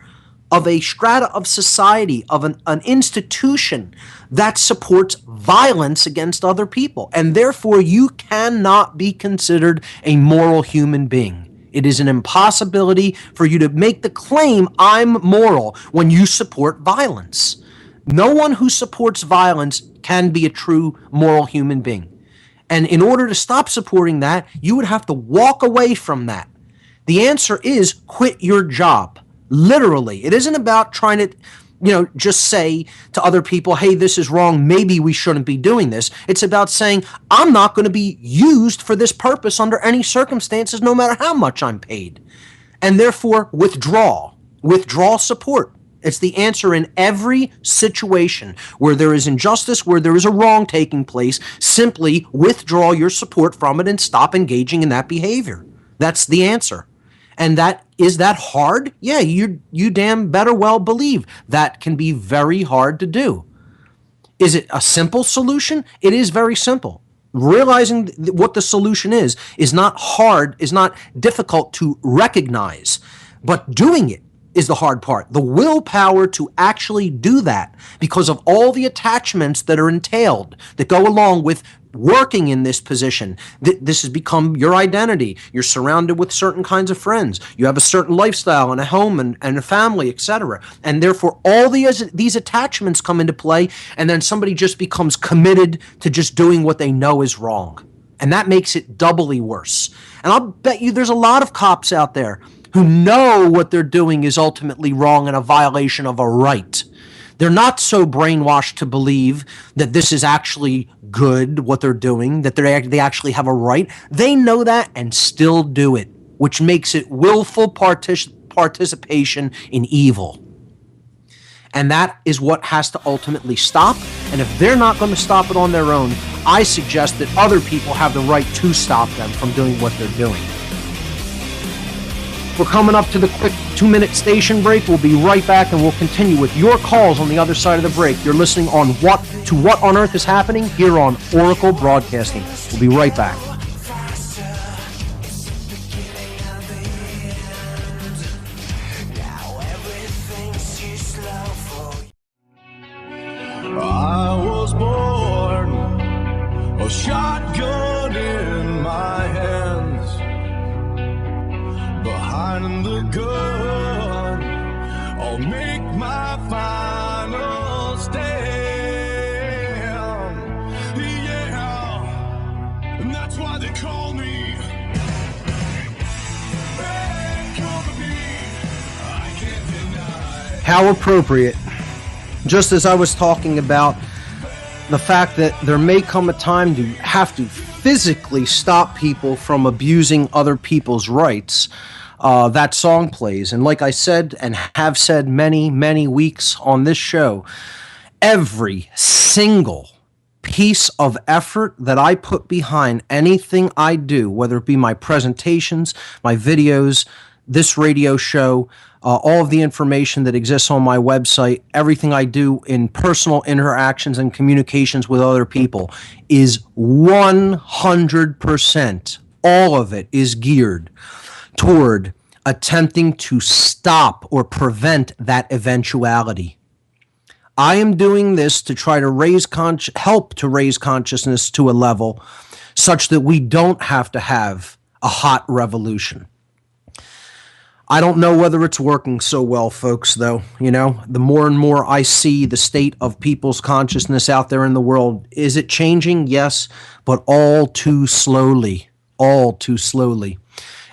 of a strata of society, of an institution that supports violence against other people. And therefore, you cannot be considered a moral human being. It is an impossibility for you to make the claim, I'm moral, when you support violence. No one who supports violence can be a true moral human being. And in order to stop supporting that, you would have to walk away from that. The answer is quit your job. Literally. It isn't about trying to, just say to other people, hey, this is wrong. Maybe we shouldn't be doing this. It's about saying, I'm not going to be used for this purpose under any circumstances, no matter how much I'm paid. And therefore, withdraw. Withdraw support. It's the answer in every situation where there is injustice, where there is a wrong taking place. Simply withdraw your support from it and stop engaging in that behavior. That's the answer. And is that hard? Yeah, you damn better well believe that can be very hard to do. Is it a simple solution? It is very simple. Realizing what the solution is not hard, is not difficult to recognize, but doing it is the hard part. The willpower to actually do that, because of all the attachments that are entailed, that go along with working in this position. This has become your identity. You're surrounded with certain kinds of friends. You have a certain lifestyle and a home and a family, etc. And therefore, all these attachments come into play, and then somebody just becomes committed to just doing what they know is wrong. And that makes it doubly worse. And I'll bet you there's a lot of cops out there who know what they're doing is ultimately wrong and a violation of a right. They're not so brainwashed to believe that this is actually good, what they're doing, that they actually have a right. They know that and still do it, which makes it willful participation in evil. And that is what has to ultimately stop. And if they're not going to stop it on their own, I suggest that other people have the right to stop them from doing what they're doing. We're coming up to the quick 2-minute station break. We'll be right back, and we'll continue with your calls on the other side of the break. You're listening on What on Earth is Happening here on Oracle Broadcasting. We'll be right back. I was born, a shotgun in my hands. Behind the gun, I'll make my final stand. Yeah, and that's why they call me Bad Company. I can't deny. How appropriate. Just as I was talking about the fact that there may come a time to have to physically stop people from abusing other people's rights, that song plays. And like I said, and have said many, many weeks on this show, every single piece of effort that I put behind anything I do, whether it be my presentations, my videos, this radio show, all of the information that exists on my website, everything I do in personal interactions and communications with other people is 100%, all of it is geared toward attempting to stop or prevent that eventuality. I am doing this to try to help to raise consciousness to a level such that we don't have to have a hot revolution. I don't know whether it's working so well, folks, though. You know, the more and more I see the state of people's consciousness out there in the world, is it changing? Yes, but all too slowly. All too slowly.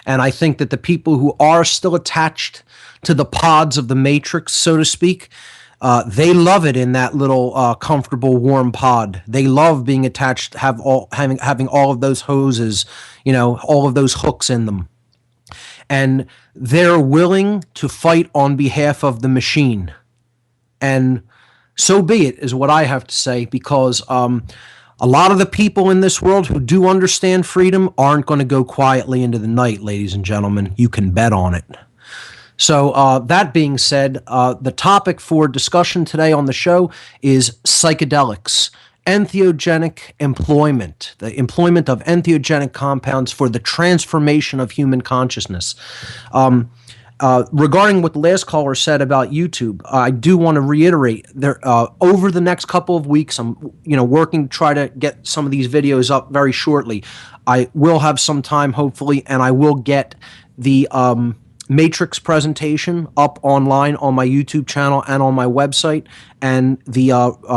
And I think that the people who are still attached to the pods of the matrix, so to speak, they love it in that little comfortable, warm pod. They love being attached, having all of those hoses, you know, all of those hooks in them. And they're willing to fight on behalf of the machine. And so be it, is what I have to say, because a lot of the people in this world who do understand freedom aren't going to go quietly into the night, ladies and gentlemen. You can bet on it. So that being said, the topic for discussion today on the show is psychedelics. Entheogenic employment, the employment of entheogenic compounds for the transformation of human consciousness. Regarding what the last caller said about YouTube, I do want to reiterate there. Over the next couple of weeks, I'm working to try to get some of these videos up very shortly. I will have some time, hopefully, and I will get the Matrix presentation up online on my YouTube channel and on my website, and the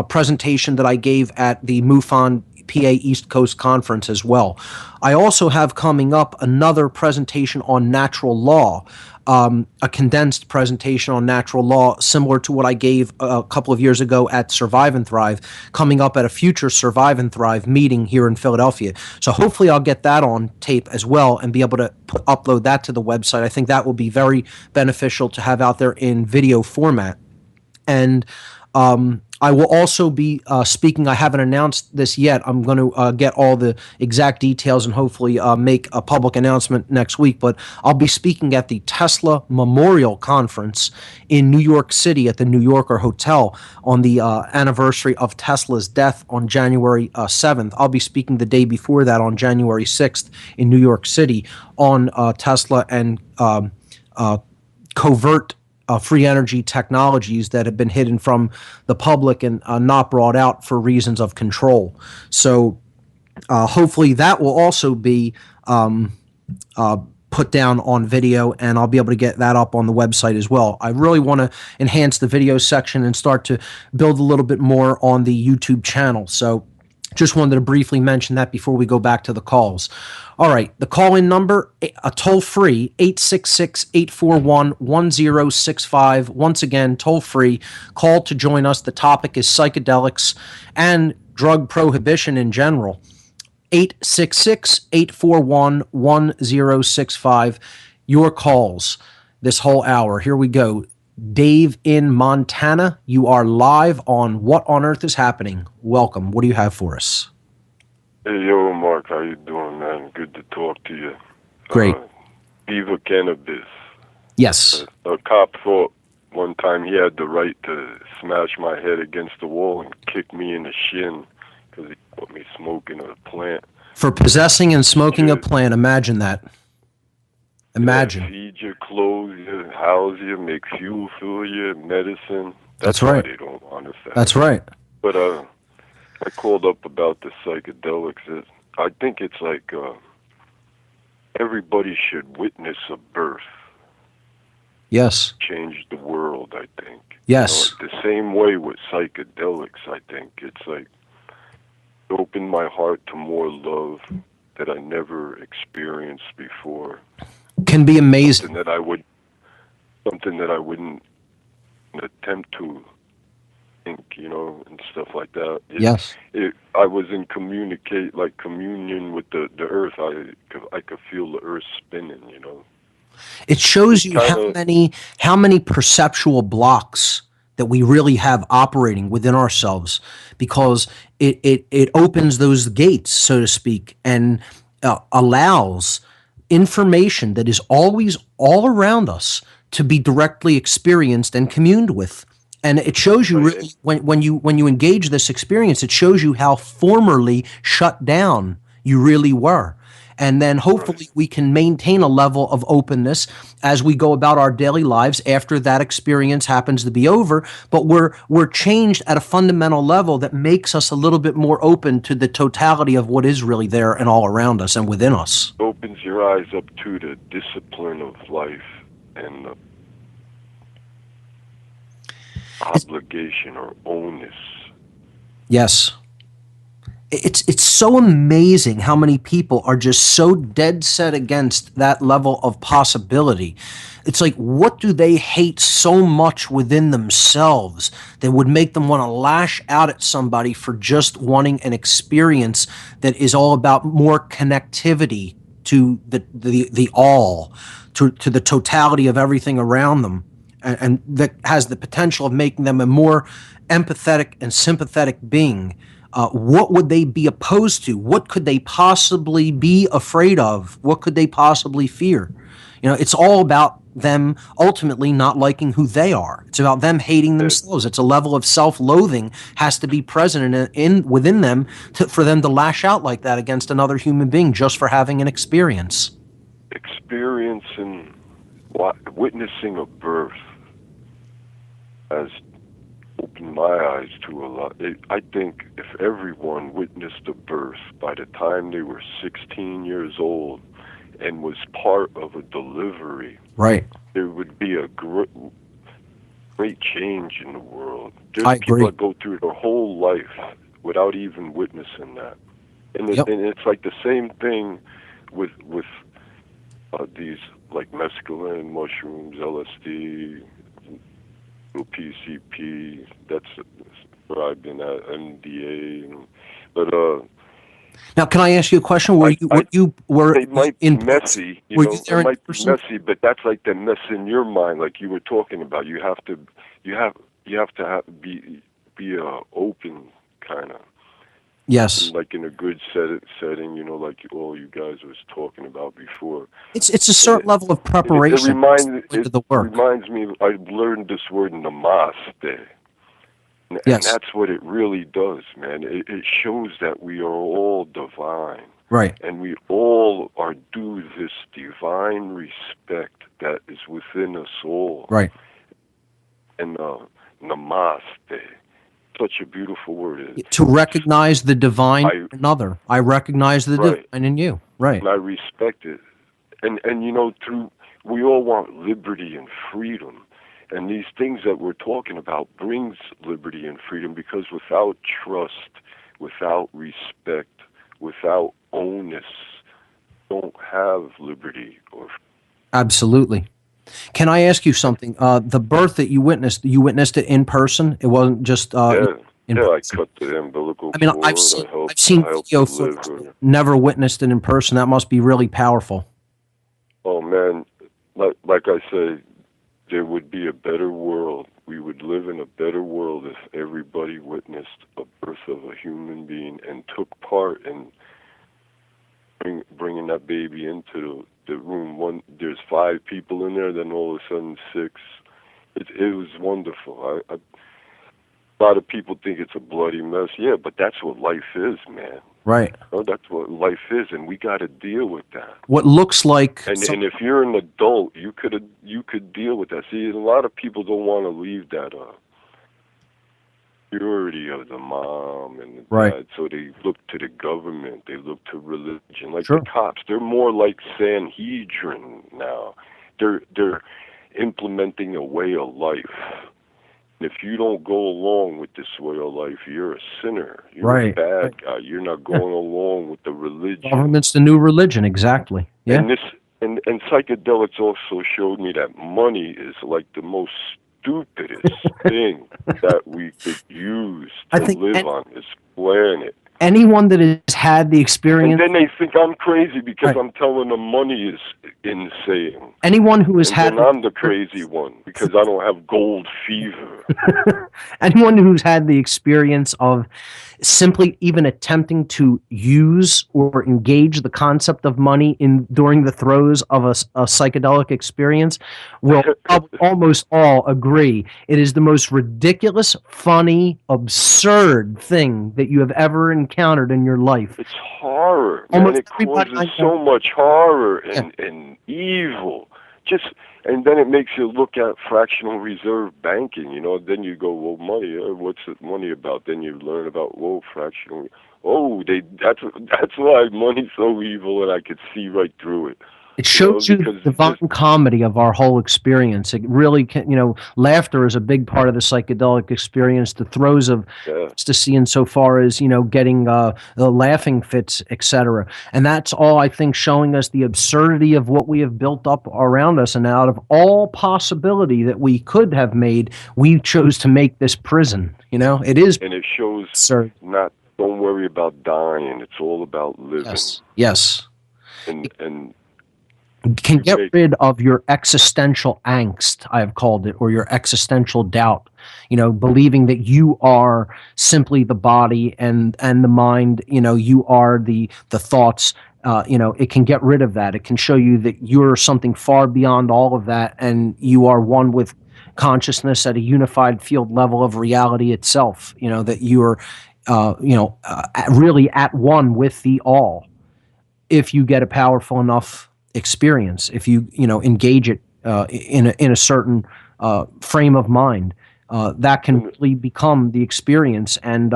presentation that I gave at the MUFON PA East Coast Conference as well. I also have coming up another presentation on natural law, a condensed presentation on natural law similar to what I gave a couple of years ago at Survive and Thrive, coming up at a future Survive and Thrive meeting here in Philadelphia. So hopefully I'll get that on tape as well and be able to upload that to the website. I think that will be very beneficial to have out there in video format. And I will also be speaking. I haven't announced this yet. I'm going to get all the exact details and hopefully make a public announcement next week. But I'll be speaking at the Tesla Memorial Conference in New York City at the New Yorker Hotel on the anniversary of Tesla's death on January 7th. I'll be speaking the day before that on January 6th in New York City on Tesla and covert free energy technologies that have been hidden from the public and not brought out for reasons of control. So hopefully that will also be put down on video, and I'll be able to get that up on the website as well. I really want to enhance the video section and start to build a little bit more on the YouTube channel. So just wanted to briefly mention that before we go back to the calls. All right, the call-in number, toll-free, 866-841-1065. Once again, toll-free. Call to join us. The topic is psychedelics and drug prohibition in general. 866-841-1065. Your calls this whole hour. Here we go. Dave in Montana, you are live on What on Earth is Happening. Welcome. What do you have for us? Hey, yo, Mark, how you doing, man? Good to talk to you. Great. Viva Cannabis. Yes. A cop thought one time he had the right to smash my head against the wall and kick me in the shin because he put me smoking a plant. For possessing and smoking a plant, imagine that. Imagine. Yeah, feed you, clothe you, house you, make fuel for you, medicine. That's right. Why they don't understand. That's right. But I called up about the psychedelics. I think it's like everybody should witness a birth. Yes. Change the world, I think. Yes. You know, the same way with psychedelics, I think. It's like it opened my heart to more love that I never experienced before. Can be amazing. Something that I wouldn't attempt to think, you know, and stuff like that. Yes. I was in communion with the earth. I could feel the earth spinning, you know. It shows you how many perceptual blocks that we really have operating within ourselves, because it opens those gates, so to speak, and allows information that is always all around us to be directly experienced and communed with. And it shows you really, when you engage this experience, it shows you how formerly shut down you really were. And then hopefully we can maintain a level of openness as we go about our daily lives after that experience happens to be over. But we're changed at a fundamental level that makes us a little bit more open to the totality of what is really there and all around us and within us. Opens your eyes up to the discipline of life. and obligation or onus. Yes. It's so amazing how many people are just so dead set against that level of possibility. It's like, what do they hate so much within themselves that would make them want to lash out at somebody for just wanting an experience that is all about more connectivity to the all, to the totality of everything around them, and that has the potential of making them a more empathetic and sympathetic being. What would they be opposed to? What could they possibly be afraid of? What could they possibly fear? It's all about them ultimately not liking who they are. It's about them hating themselves. It's a level of self-loathing has to be present within them for them to lash out like that against another human being just for having an experience. Experiencing, witnessing a birth has opened my eyes to a lot. I think if everyone witnessed a birth by the time they were 16 years old and was part of a delivery, right, there would be a great change in the world. I There's agree. people that go through their whole life without even witnessing that. And, Yep. and it's like the same thing with these like mescaline, mushrooms, LSD, PCP. That's where I've been at, MDA. But now, can I ask you a question? You were they might in be messy, were you there it in might be person? messy, but that's like the mess in your mind, like you were talking about. You have to be open, kind of. Yes. Like in a good setting, like all you guys was talking about before. It's a certain level of preparation It the work. reminds me, I learned this word namaste. And Yes. that's what it really does, man. It shows that we are all divine. Right. And we all are due this divine respect that is within us all. Right. And namaste. Such a beautiful word. To recognize the divine in another. I recognize the divine in you. Right. And I respect it. And we all want liberty and freedom. And these things that we're talking about brings liberty and freedom, because without trust, without respect, without onus, don't have liberty or freedom. Absolutely. Can I ask you something? The birth that you witnessed it in person? It wasn't just I person. cut the umbilical I mean, cord. I've seen video footage, never witnessed it in person. That must be really powerful. Oh man, like I say, there would be a better world. We would live in a better world if everybody witnessed a birth of a human being and took part in bringing that baby into the room. There's 5 people in there, then all of a sudden 6. It was wonderful. A lot of people think it's a bloody mess. Yeah, but that's what life is, man. Right. That's what life is, and we got to deal with that. What looks like, and if you're an adult, you could deal with that. See, a lot of people don't want to leave that purity of the mom and the dad, so they look to the government, they look to religion, like the cops. They're more like Sanhedrin now. They're implementing a way of life. If you don't go along with this way of life, you're a sinner. You're a bad guy. You're not going along with the religion. Government's the new religion, exactly. Yeah. And psychedelics also showed me that money is like the most stupidest thing that we could use to live on this planet. Anyone that has had the experience... And then they think I'm crazy because I'm telling them money is insane. Anyone who has had... And I'm the crazy one because I don't have gold fever. Anyone who's had the experience of simply even attempting to use or engage the concept of money during the throes of a psychedelic experience will almost all agree it is the most ridiculous, funny, absurd thing that you have ever encountered in your life. It's horror, man. It causes so much horror and evil. And then it makes you look at fractional reserve banking, then you go, well, money, what's money about? Then you learn about, fractional, that's why money's so evil, and I could see right through it. It shows you the divine comedy of our whole experience. It really can, laughter is a big part of the psychedelic experience. The throes of ecstasy, insofar as getting the laughing fits, etc. And that's all, I think, showing us the absurdity of what we have built up around us. And out of all possibility that we could have made, we chose to make this prison. It is, and it shows absurd. Don't worry about dying. It's all about living. Yes. And can get rid of your existential angst, I have called it, or your existential doubt. Believing that you are simply the body and the mind. You are the thoughts. It can get rid of that. It can show you that you're something far beyond all of that, and you are one with consciousness at a unified field level of reality itself. That you're, really at one with the all. If you get a powerful enough experience, if you engage it in a certain frame of mind, that can really become the experience. And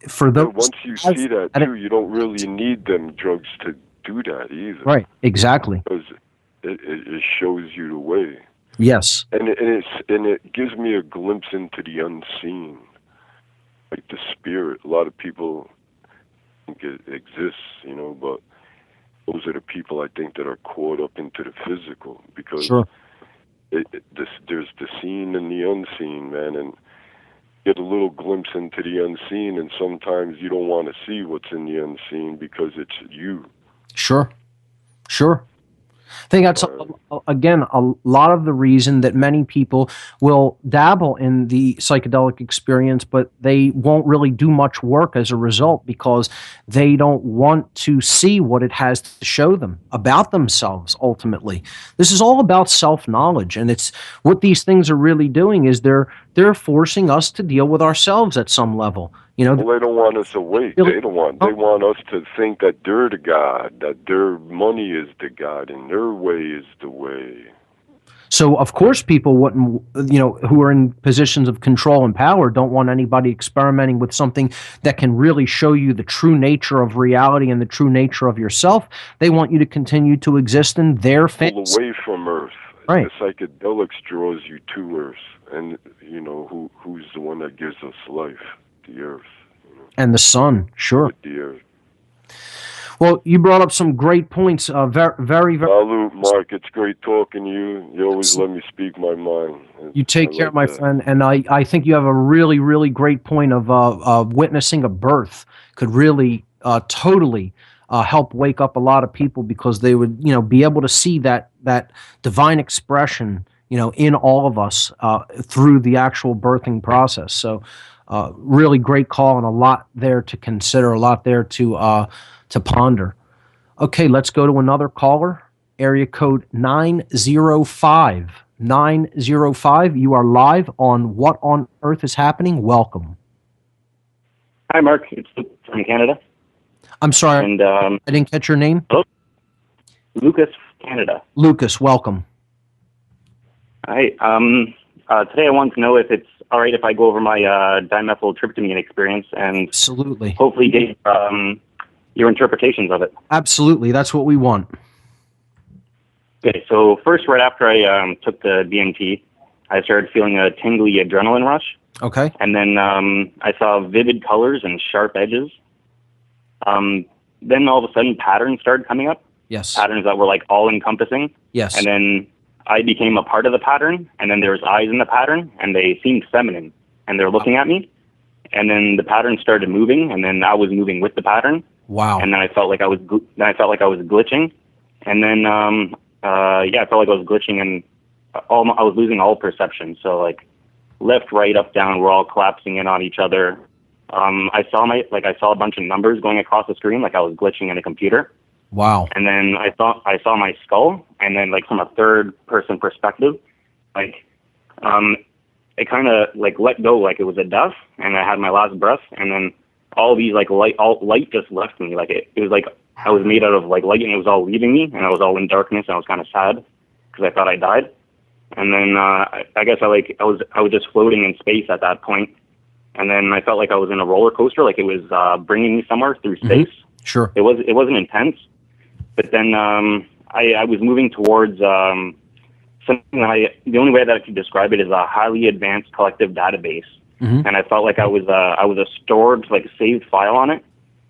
for those, once you see that too, you don't really need them drugs to do that either. Right, exactly. Because it shows you the way. Yes, and it gives me a glimpse into the unseen, like the spirit. A lot of people think it exists, but those are the people, I think, that are caught up into the physical, because there's the seen and the unseen, man, and get a little glimpse into the unseen, and sometimes you don't want to see what's in the unseen because it's you. Sure. I think that's, again, a lot of the reason that many people will dabble in the psychedelic experience, but they won't really do much work as a result, because they don't want to see what it has to show them about themselves, ultimately. This is all about self-knowledge, and it's what these things are really doing is they're forcing us to deal with ourselves at some level. Well, they don't want us awake. They want us to think that they're the God, that their money is the God, and their way is the way. So, of course, people wouldn't, who are in positions of control and power don't want anybody experimenting with something that can really show you the true nature of reality and the true nature of yourself. They want you to continue to exist in their fantasy. Pull away from Earth. Right. The psychedelics draws you to Earth, and, who's the one that gives us life? The Earth. And the sun, sure. With the Earth. Well, you brought up some great points. Very, very. Salute, Mark. It's great talking to you. You always let me speak my mind. You take care, my friend. And I think you have a really, really great point of witnessing a birth could really totally help wake up a lot of people, because they would, be able to see that divine expression, in all of us through the actual birthing process. So, really great call, and a lot there to consider, a lot there to ponder. Okay, let's go to another caller. Area code 905. 905, you are live on What on Earth is Happening. Welcome. Hi, Mark. It's Luke from Canada. I'm sorry, and I didn't catch your name. Hello? Lucas, Canada. Lucas, welcome. Hi. Today I want to know if it's all right if I go over my dimethyltryptamine experience and absolutely, hopefully get your interpretations of it. Absolutely, that's what we want. Okay, so first, right after I took the DMT, I started feeling a tingly adrenaline rush. Okay. And then I saw vivid colors and sharp edges. Then all of a sudden patterns started coming up. Yes. Patterns that were like all-encompassing. Yes. And then I became a part of the pattern, and then there was eyes in the pattern, and they seemed feminine, and they're looking at me. And then the pattern started moving, and then I was moving with the pattern. Wow. And then I felt like I was glitching. And then I felt like I was glitching, and I was losing all perception. So like left, right, up, down, we're all collapsing in on each other. I saw a bunch of numbers going across the screen, like I was glitching in a computer. Wow. And then I saw my skull, and then like from a third person perspective, like it kind of like let go, like it was a death, and I had my last breath, and then all these like light just left me. Like it was like I was made out of like light, and it was all leaving me, and I was all in darkness, and I was kind of sad because I thought I died. And then I guess I was just floating in space at that point, and then I felt like I was in a roller coaster, like it was bringing me somewhere through space. Mm-hmm. Sure. It wasn't intense, but then I was moving towards something that the only way that I could describe it is a highly advanced collective database. Mm-hmm. And I felt like I was a stored, like, saved file on it.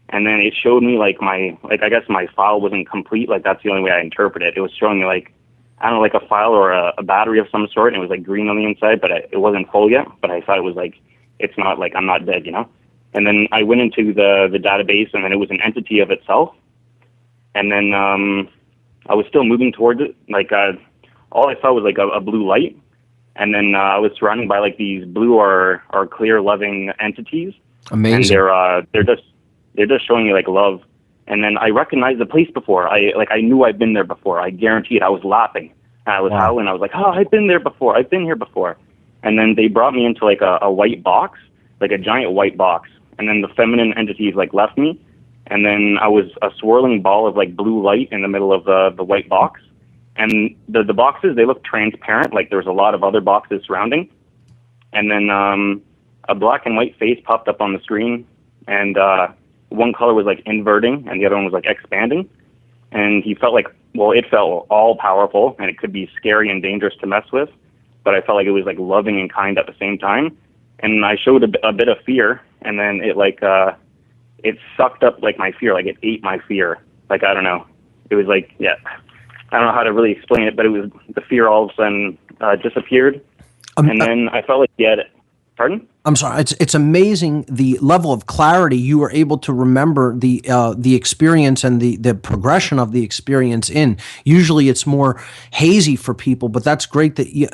And then it showed me, like, I guess my file wasn't complete. Like, that's the only way I interpret it. It was showing me, like, I don't know, like a file or a battery of some sort, and it was, like, green on the inside, but it wasn't full yet. But I thought it was, like, it's not, like, I'm not dead, you know? And then I went into the database, and then it was an entity of itself. And then I was still moving towards it. Like, all I saw was, like, a blue light. And then I was surrounded by, like, these blue or clear, loving entities. Amazing. And they're just showing me, like, love. And then I recognized the place before. I knew I'd been there before. I guaranteed. I was laughing. I was howling. I was like, oh, I've been there before. I've been here before. And then they brought me into, like, a white box, like a giant white box. And then the feminine entities, like, left me. And then I was a swirling ball of, like, blue light in the middle of the white box. And the boxes, they looked transparent, like there was a lot of other boxes surrounding. And then a black and white face popped up on the screen, and one color was, like, inverting, and the other one was, like, expanding. And he felt like, well, it felt all-powerful, and it could be scary and dangerous to mess with, but I felt like it was, like, loving and kind at the same time. And I showed a bit of fear, and then it, like, it sucked up, like, my fear, like, it ate my fear. Like, I don't know. It was, like, yeah. I don't know how to really explain it, but it was the fear all of a sudden disappeared, and then I felt like he had it. Pardon? I'm sorry. It's amazing the level of clarity you were able to remember the experience and the progression of the experience in. Usually it's more hazy for people, but that's great that you,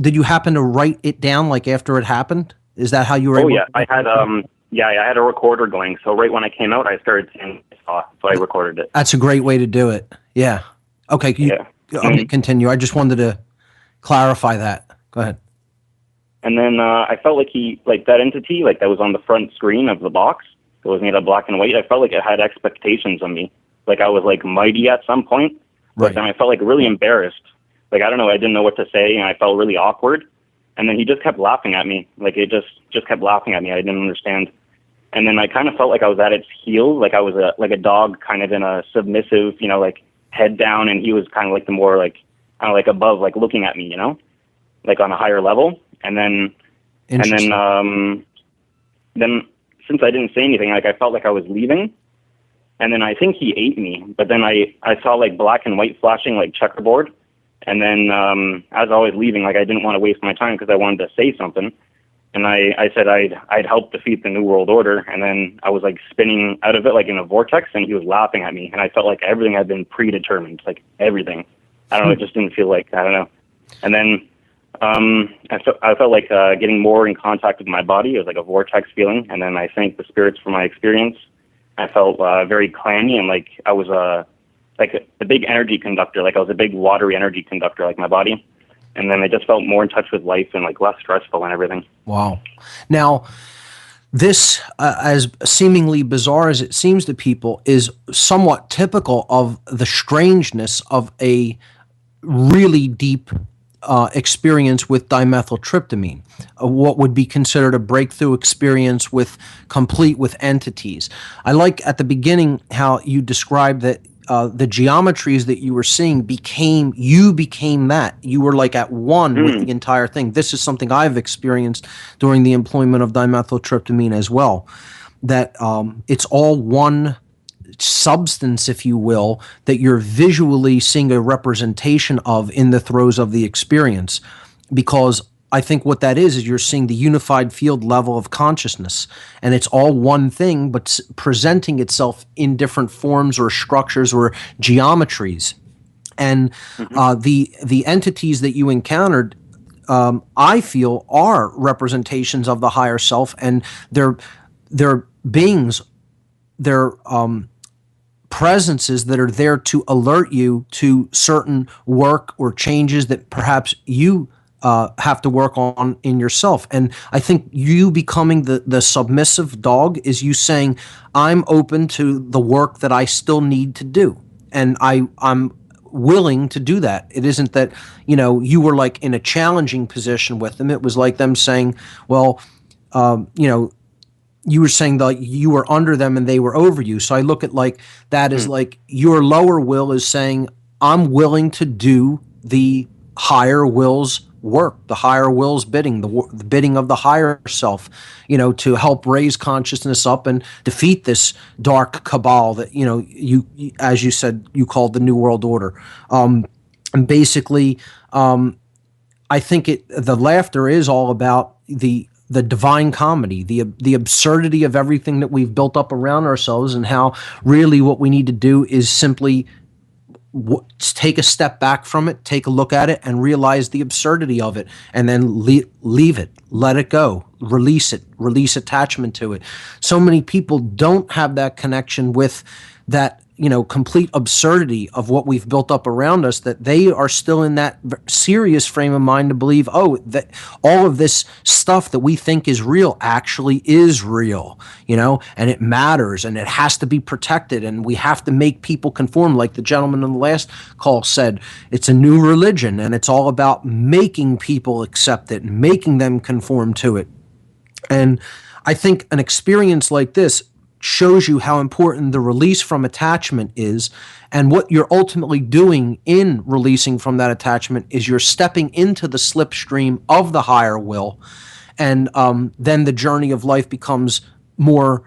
did you happen to write it down, like, after it happened? Is that how you were? Oh, yeah. I had I had a recorder going, so right when I came out, I started seeing what I saw, so I recorded it. That's a great way to do it. Yeah. Okay, continue. I just wanted to clarify that. Go ahead. And then I felt like that entity, like, that was on the front screen of the box, it was made of black and white. I felt like it had expectations of me. Like, I was, like, mighty at some point, but then I felt, like, really embarrassed. Like, I don't know, I didn't know what to say, and I felt really awkward. And then he just kept laughing at me. Like, it just kept laughing at me. I didn't understand. And then I kind of felt like I was at its heels, like I was a dog kind of in a submissive, you know, like, head down, and he was kind of like the more, like, kind of like above, like, looking at me, you know, like on a higher level. And then since I didn't say anything, like, I felt like I was leaving, and then I think he ate me. But then I saw, like, black and white flashing, like, checkerboard. And then as I was leaving, like, I didn't want to waste my time because I wanted to say something. And I said I'd help defeat the New World Order, and then I was, like, spinning out of it, like, in a vortex, and he was laughing at me, and I felt like everything had been predetermined, like, everything. I don't know, it just didn't feel like, I don't know. And then I felt like getting more in contact with my body. It was like a vortex feeling, and then I thanked the spirits for my experience. I felt very clammy, and like I was like a big energy conductor, like I was a big watery energy conductor, like my body. And then I just felt more in touch with life and, like, less stressful and everything. Wow. Now, this, as seemingly bizarre as it seems to people, is somewhat typical of the strangeness of a really deep experience with dimethyltryptamine, what would be considered a breakthrough experience complete with entities. I like at the beginning how you described that the geometries that you were seeing became that. You were, like, at one with the entire thing. This is something I've experienced during the employment of dimethyltryptamine as well, that it's all one substance, if you will, that you're visually seeing a representation of in the throes of the experience. Because I think what that is you're seeing the unified field level of consciousness, and it's all one thing, but presenting itself in different forms or structures or geometries. And the entities that you encountered, I feel, are representations of the higher self, and they're beings, they're presences that are there to alert you to certain work or changes that perhaps you have to work on in yourself. And I think you becoming the submissive dog is you saying, I'm open to the work that I still need to do. And I'm willing to do that. It isn't that, you were like in a challenging position with them. It was like them saying, well, you were saying that you were under them and they were over you. So I look at like that as like your lower will is saying, I'm willing to do the higher will's work, the higher will's bidding, the bidding of the higher self, to help raise consciousness up and defeat this dark cabal that, you as you said, you called the New World Order. And basically, I think the laughter is all about the divine comedy, the absurdity of everything that we've built up around ourselves, and how really what we need to do is simply take a step back from it, take a look at it, and realize the absurdity of it, and then leave it, let it go, release it, release attachment to it. So many people don't have that connection with that, complete absurdity of what we've built up around us, that they are still in that serious frame of mind to believe, that all of this stuff that we think is real actually is real, and it matters, and it has to be protected, and we have to make people conform. Like the gentleman in the last call said, it's a new religion, and it's all about making people accept it and making them conform to it. And I think an experience like this shows you how important the release from attachment is, and what you're ultimately doing in releasing from that attachment is you're stepping into the slipstream of the higher will, and then the journey of life becomes more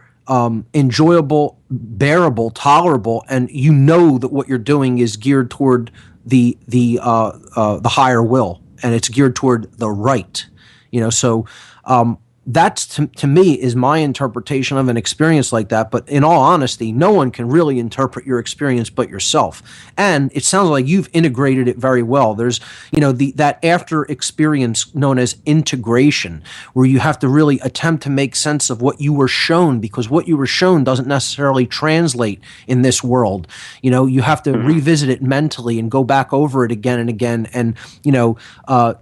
enjoyable, bearable, tolerable, and you know that what you're doing is geared toward the higher will, and it's geared toward the right. So that's, to me, is my interpretation of an experience like that. But in all honesty, no one can really interpret your experience but yourself. And it sounds like you've integrated it very well. There's, that after experience known as integration, where you have to really attempt to make sense of what you were shown, because what you were shown doesn't necessarily translate in this world. You have to revisit it mentally and go back over it again and again, and,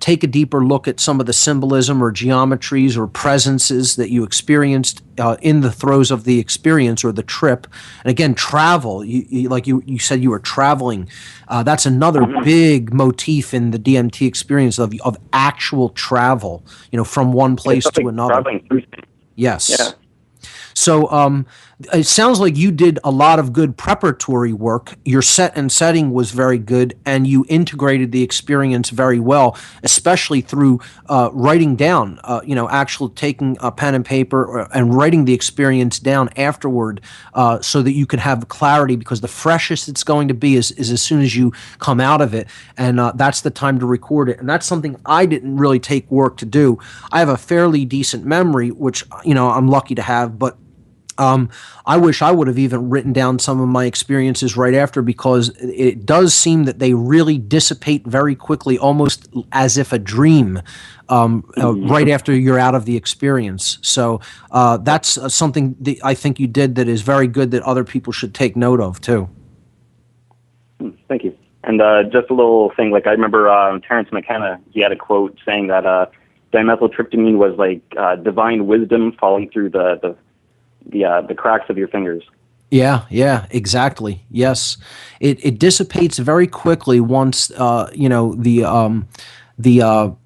take a deeper look at some of the symbolism or geometries or presences that you experienced in the throes of the experience or the trip. And again, travel, you said you were traveling. That's another big motif in the DMT experience of actual travel, from one place to another. Traveling through. Yes. Yeah. So it sounds like you did a lot of good preparatory work. Your set and setting was very good, and you integrated the experience very well, especially through writing down, actually taking a pen and paper and writing the experience down afterward, so that you can have clarity, because the freshest it's going to be is as soon as you come out of it, and that's the time to record it. And that's something I didn't really take work to do. I have a fairly decent memory, which, I'm lucky to have, but I wish I would have even written down some of my experiences right after, because it does seem that they really dissipate very quickly, almost as if a dream, right after you're out of the experience. So that's something that I think you did that is very good, that other people should take note of too. Thank you. And just a little thing, I remember Terrence McKenna, he had a quote saying that dimethyltryptamine was like divine wisdom falling through the cracks of your fingers. Yeah, exactly. Yes, it dissipates very quickly once the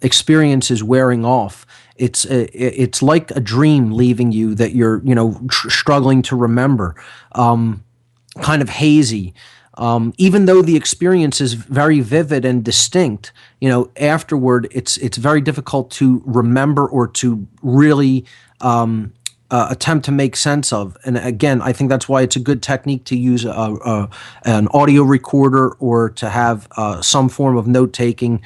experience is wearing off. It's like a dream leaving you that you're struggling to remember, kind of hazy. Even though the experience is very vivid and distinct, afterward it's very difficult to remember or to really attempt to make sense of. And again, I think that's why it's a good technique to use an audio recorder, or to have some form of note-taking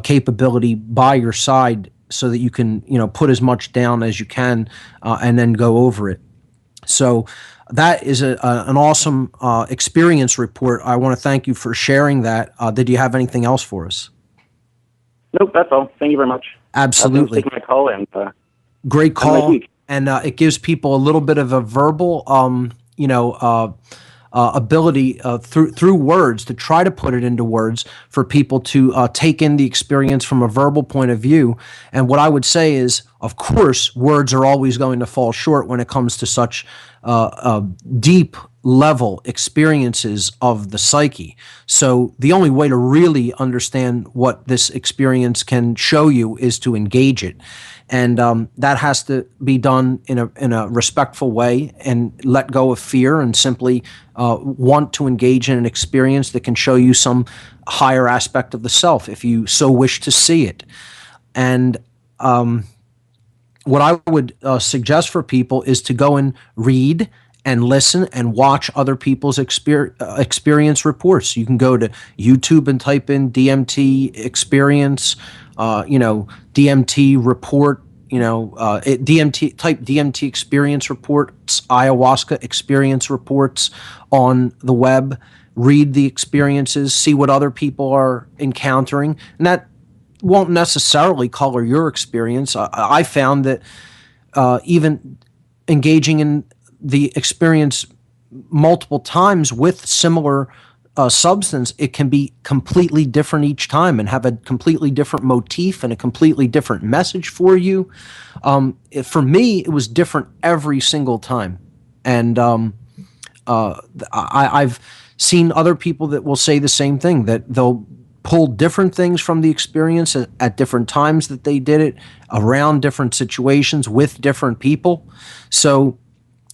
capability by your side, so that you can put as much down as you can, and then go over it. So that is an awesome experience report. I want to thank you for sharing that. Did you have anything else for us? Nope, that's all. Thank you very much. Absolutely. Taking my call, and great call. And it gives people a little bit of a verbal, ability through words, to try to put it into words for people to take in the experience from a verbal point of view. And what I would say is, Of course, words are always going to fall short when it comes to such deep level experiences of the psyche. So the only way to really understand what this experience can show you is to engage it. And that has to be done in a respectful way, and let go of fear, and simply want to engage in an experience that can show you some higher aspect of the self, if you so wish to see it. And what I would suggest for people is to go and read and listen and watch other people's experience reports. You can go to YouTube and type in DMT experience, DMT report, type DMT experience reports, ayahuasca experience reports on the web, read the experiences, see what other people are encountering, and that won't necessarily color your experience. I found that even engaging in the experience multiple times with similar substance, it can be completely different each time and have a completely different motif and a completely different message for you. For me, it was different every single time. And I've seen other people that will say the same thing, that they'll pull different things from the experience at different times that they did it, around different situations with different people. So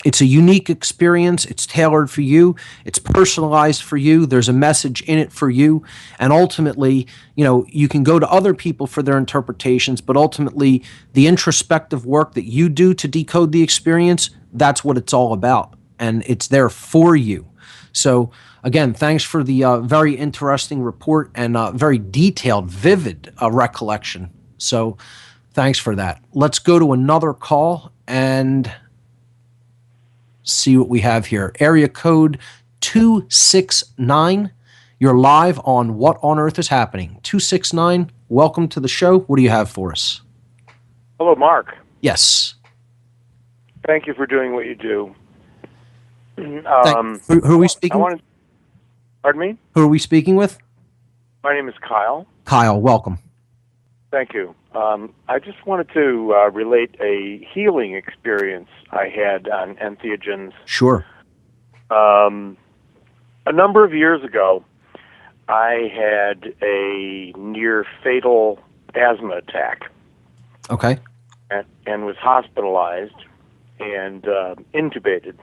it's a unique experience. It's tailored for you. It's personalized for you. There's a message in it for you. And ultimately, you can go to other people for their interpretations, but ultimately the introspective work that you do to decode the experience, that's what it's all about. And it's there for you. So again, thanks for the very interesting report and very detailed, vivid recollection. So thanks for that. Let's go to another call and see what we have here. Area code 269. You're live on What on Earth is Happening. 269, welcome to the show. What do you have for us? Hello, Mark. Yes. Thank you for doing what you do. Who are we speaking with? Pardon me? Who are we speaking with? My name is Kyle. Kyle, welcome. Thank you. I just wanted to relate a healing experience I had on Entheogens. Sure. A number of years ago, I had a near-fatal asthma attack. Okay. And was hospitalized and intubated.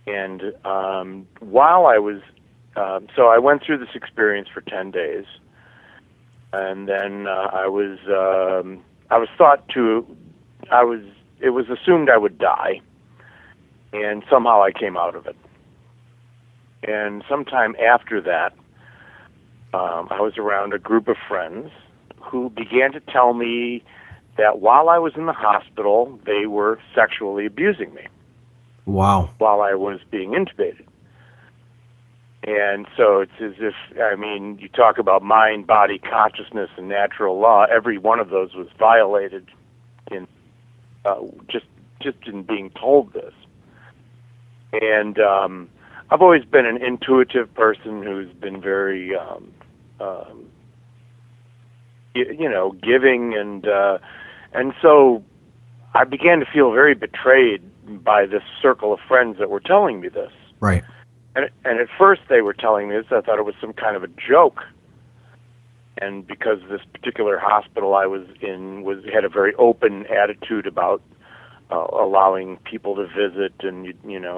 And while I was, so I went through this experience for 10 days, and then it was assumed I would die, and somehow I came out of it. And sometime after that, I was around a group of friends who began to tell me that while I was in the hospital, they were sexually abusing me. Wow. While I was being intubated. And so it's as if, you talk about mind, body, consciousness, and natural law. Every one of those was violated in just in being told this. And I've always been an intuitive person who's been very, giving, and so I began to feel very betrayed by this circle of friends that were telling me this. Right. And at first they were telling me this, I thought it was some kind of a joke. And because this particular hospital I was in had a very open attitude about allowing people to visit, and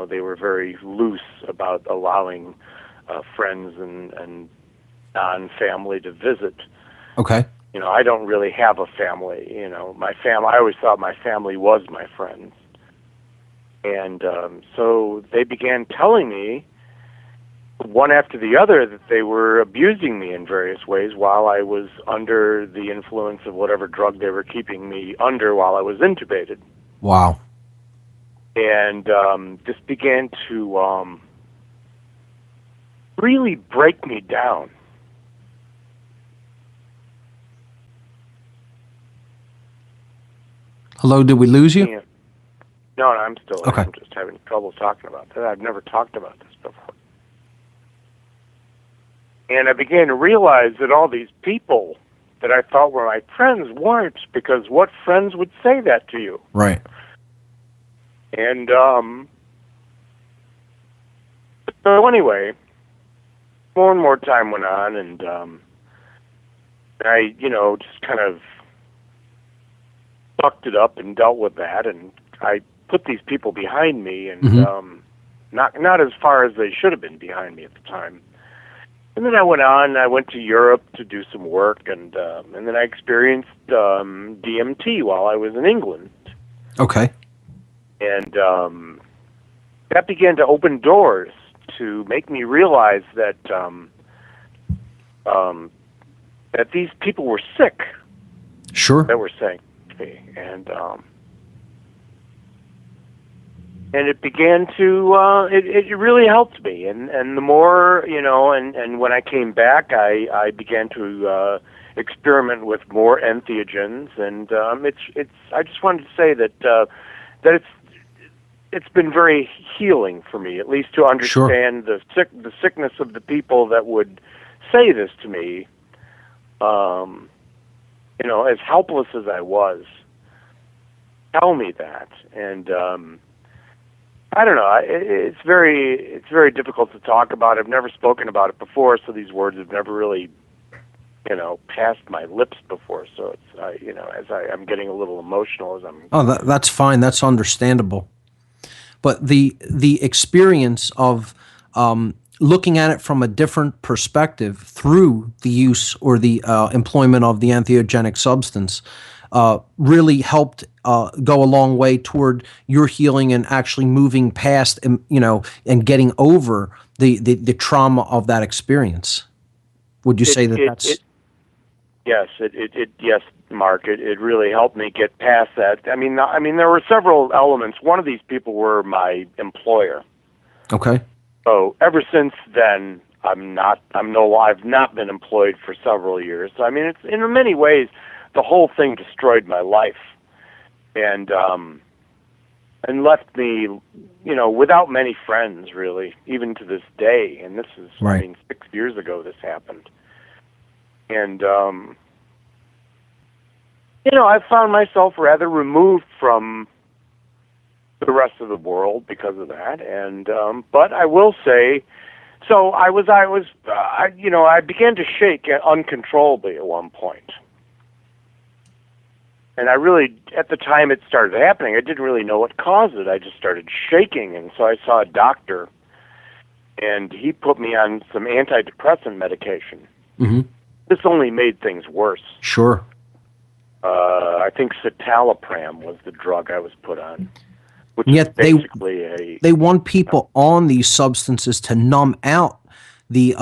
they were very loose about allowing friends and non-family to visit. Okay. I don't really have a family. My family. I always thought my family was my friends. And so they began telling me, one after the other, that they were abusing me in various ways while I was under the influence of whatever drug they were keeping me under while I was intubated. Wow. And this began to really break me down. Hello, did we lose you? Yeah. No, I'm still okay. I'm just having trouble talking about that. I've never talked about this before. And I began to realize that all these people that I thought were my friends weren't, because what friends would say that to you? Right. And so anyway, more and more time went on, and I, just kind of sucked it up and dealt with that, and I put these people behind me, and not as far as they should have been behind me at the time. And then I went to Europe to do some work, and then I experienced DMT while I was in England. Okay. And that began to open doors to make me realize that that these people were sick. Sure. That were saying to me, and it began to it really helped me, and the more and when I came back, I began to experiment with more entheogens, and it's I just wanted to say that it's been very healing for me, at least to understand the sickness of the people that would say this to me, as helpless as I was, tell me that. And I don't know, it's very difficult to talk about. I've never spoken about it before, so these words have never really passed my lips before. So it's I'm getting a little emotional as I'm. Oh, that's fine. That's understandable. But the experience of looking at it from a different perspective through the use or the employment of the entheogenic substance really helped go a long way toward your healing and actually moving past, and getting over the trauma of that experience. Would you say that's? Yes, yes, Mark. It really helped me get past that. I mean, there were several elements. One of these people were my employer. Okay. So ever since then, I've not been employed for several years. So, I mean, it's in many ways the whole thing destroyed my life, and left me, without many friends really, even to this day. And this is, right. I mean, 6 years ago this happened. And, I found myself rather removed from the rest of the world because of that. And, but I will say, so I began to shake uncontrollably at one point. And I really, at the time it started happening, I didn't really know what caused it. I just started shaking. And so I saw a doctor, and he put me on some antidepressant medication. Mm-hmm. This only made things worse. Sure. I think citalopram was the drug I was put on, which yet is basically they want people on these substances to numb out the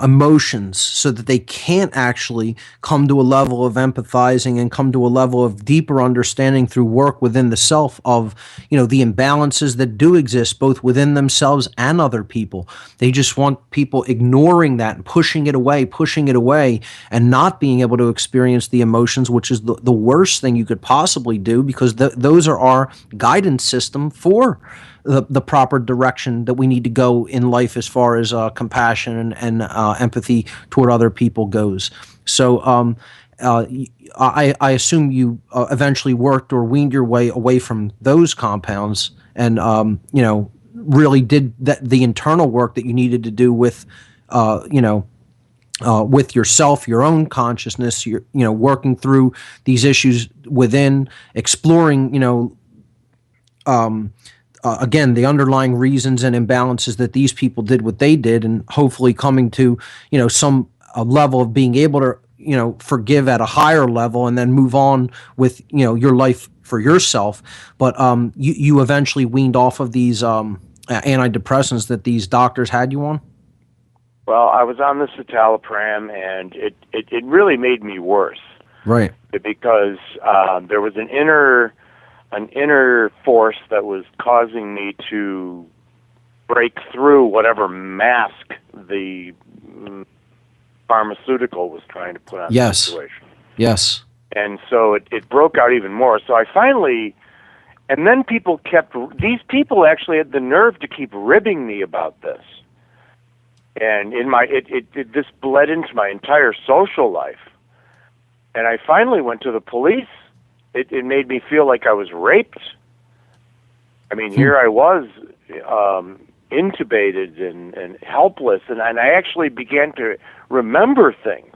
emotions so that they can't actually come to a level of empathizing and come to a level of deeper understanding through work within the self of, the imbalances that do exist both within themselves and other people. They just want people ignoring that and pushing it away and not being able to experience the emotions, which is the worst thing you could possibly do, because those are our guidance system for the proper direction that we need to go in life as far as compassion and empathy toward other people goes. So I assume you eventually worked or weaned your way away from those compounds and, really did the internal work that you needed to do with, with yourself, your own consciousness, working through these issues within, exploring, again, the underlying reasons and imbalances that these people did what they did, and hopefully coming to, some level of being able to, forgive at a higher level and then move on with, your life for yourself. But you eventually weaned off of these antidepressants that these doctors had you on? Well, I was on the citalopram, and it really made me worse. Right. Because there was an inner force that was causing me to break through whatever mask the pharmaceutical was trying to put on the situation. Yes. And so it broke out even more. So I finally, and then these people actually had the nerve to keep ribbing me about this. And this bled into my entire social life. And I finally went to the police. It made me feel like I was raped. I mean, here I was, intubated and helpless, and I actually began to remember things.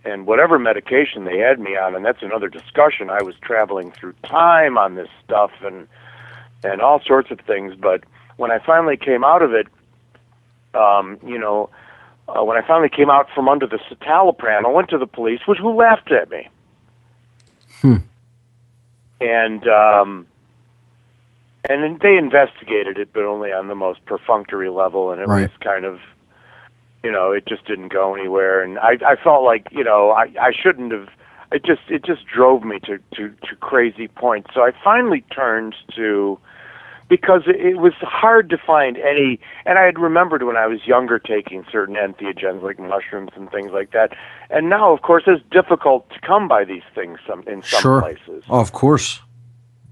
And whatever medication they had me on, and that's another discussion. I was traveling through time on this stuff and all sorts of things. But when I finally came out of it, when I finally came out from under the citalopram, I went to the police, who laughed at me. And then they investigated it, but only on the most perfunctory level, and it was kind of, it just didn't go anywhere. And I felt like, I shouldn't have. It just drove me to crazy points. So I finally turned to, because it was hard to find any, and I had remembered when I was younger taking certain entheogens like mushrooms and things like that. And now, of course, it's difficult to come by these things in some places. Oh, of course.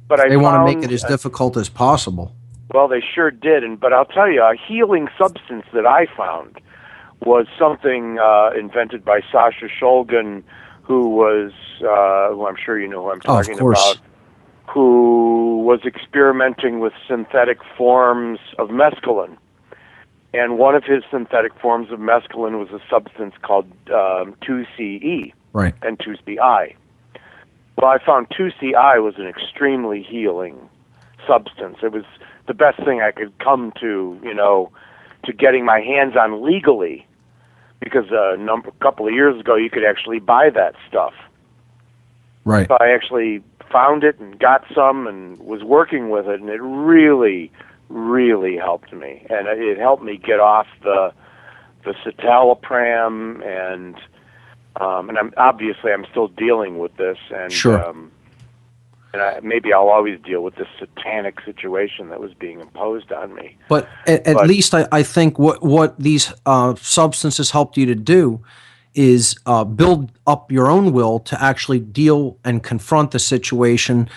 But they want to make it as difficult as possible. Well, they sure did. But I'll tell you, a healing substance that I found was something invented by Sasha Shulgin, who was, who I'm sure you know who I'm talking about, who was experimenting with synthetic forms of mescaline. And one of his synthetic forms of mescaline was a substance called 2CE and 2CI. Well, I found 2CI was an extremely healing substance. It was the best thing I could come to, to getting my hands on legally, because a couple of years ago you could actually buy that stuff. Right. So I actually found it and got some and was working with it, and it really, really helped me. And it helped me get off the citalopram, and I'm still dealing with this, and maybe I'll always deal with this satanic situation that was being imposed on me. But at least I think what these substances helped you to do is build up your own will to actually deal and confront the situation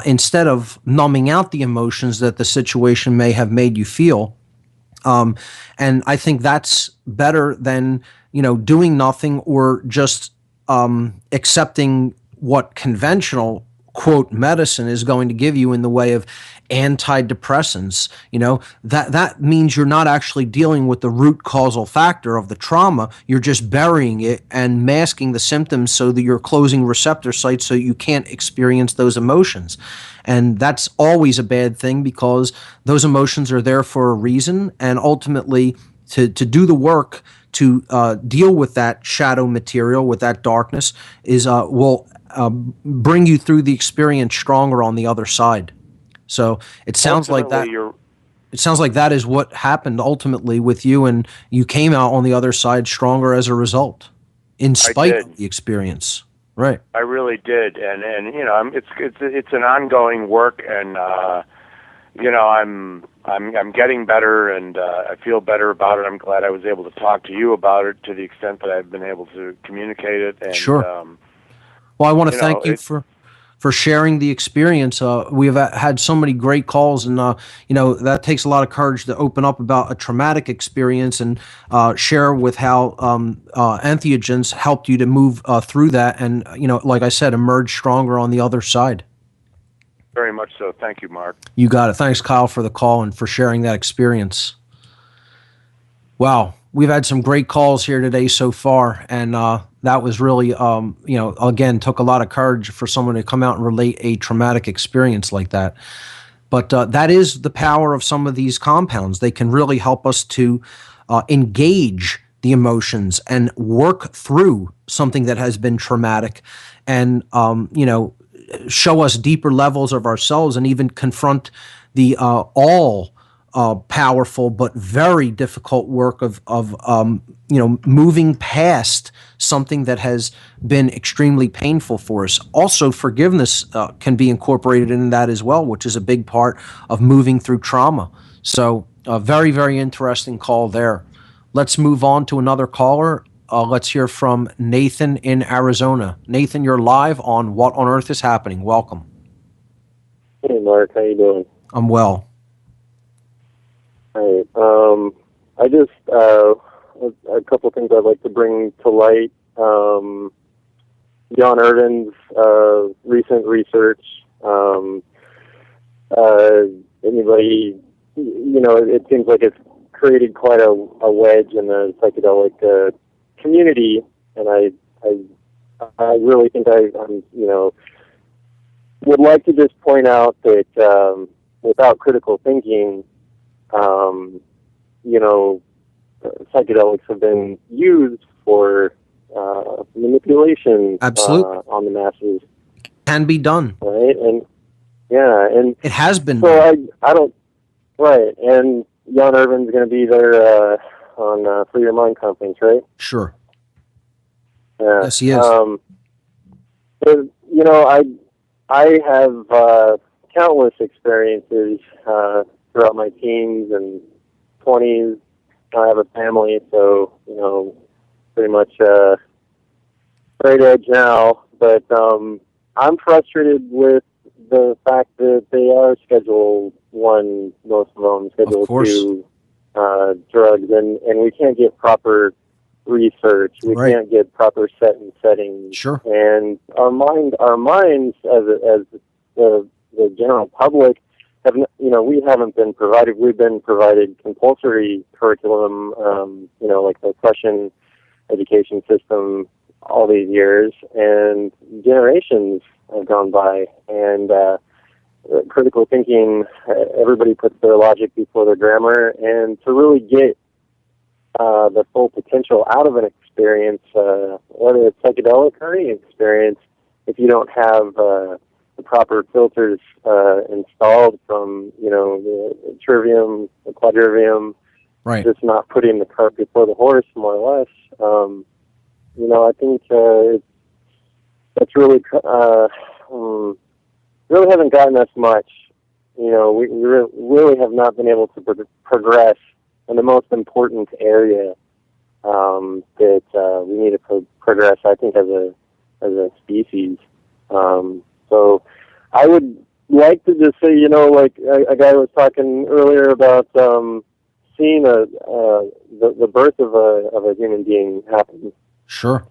instead of numbing out the emotions that the situation may have made you feel. And I think that's better than, doing nothing or just accepting what conventional, quote, medicine is going to give you in the way of antidepressants. That means you're not actually dealing with the root causal factor of the trauma. You're just burying it and masking the symptoms so that you're closing receptor sites so you can't experience those emotions. And that's always a bad thing, because those emotions are there for a reason, and ultimately to do the work to deal with that shadow material, with that darkness, will bring you through the experience stronger on the other side. So it sounds like that. It sounds like that is what happened ultimately with you, and you came out on the other side stronger as a result, in spite of the experience. Right. I really did, and it's an ongoing work, and I'm getting better, and I feel better about it. I'm glad I was able to talk to you about it to the extent that I've been able to communicate it. And, well, I want to thank you for sharing the experience. We have had so many great calls, and that takes a lot of courage to open up about a traumatic experience and share with how entheogens helped you to move through that, and like I said, emerge stronger on the other side. Very much so. Thank you, Mark. You got it. Thanks, Kyle, for the call and for sharing that experience. Wow, we've had some great calls here today so far, and that was really, again, took a lot of courage for someone to come out and relate a traumatic experience like that. But that is the power of some of these compounds. They can really help us to engage the emotions and work through something that has been traumatic, and show us deeper levels of ourselves, and even confront the powerful but very difficult work of moving past something that has been extremely painful for us. Also, forgiveness can be incorporated in that as well, which is a big part of moving through trauma. So a very, very interesting call there. Let's move on to another caller. Let's hear from Nathan in Arizona. Nathan, you're live on What on Earth is Happening. Welcome. Hey, Mark. How you doing? I'm well. All right. I just a couple things I'd like to bring to light. John Irvin's recent research. Anybody, it seems like it's created quite a wedge in the psychedelic community, and I really think I'm would like to just point out that without critical thinking, psychedelics have been used for manipulation on the masses. Can be done. Right, and it has been so done. I don't, right, and Jan Irvin's going to be there on Free Your Mind conference, right? Sure. Yeah. Yes, he is. But, I have countless experiences throughout my teens and 20s. I have a family, so, pretty much straight edge now. But I'm frustrated with the fact that they are Schedule 1, most of them, Schedule 2 drugs, and we can't get proper research. We can't get proper settings. Sure. And our minds as the general public have, we haven't been provided. We've been provided compulsory curriculum, like the Prussian education system all these years, and generations have gone by, and critical thinking, everybody puts their logic before their grammar, and to really get the full potential out of an experience, whether it's psychedelic or any experience, if you don't have the proper filters installed from, the trivium, the quadrivium, just not putting the cart before the horse, more or less, I think that's really really haven't gotten us much. We really have not been able to progress in the most important area that we need to progress, I think, as a species. So I would like to just say, like a guy was talking earlier about seeing the birth of a human being happen. Sure.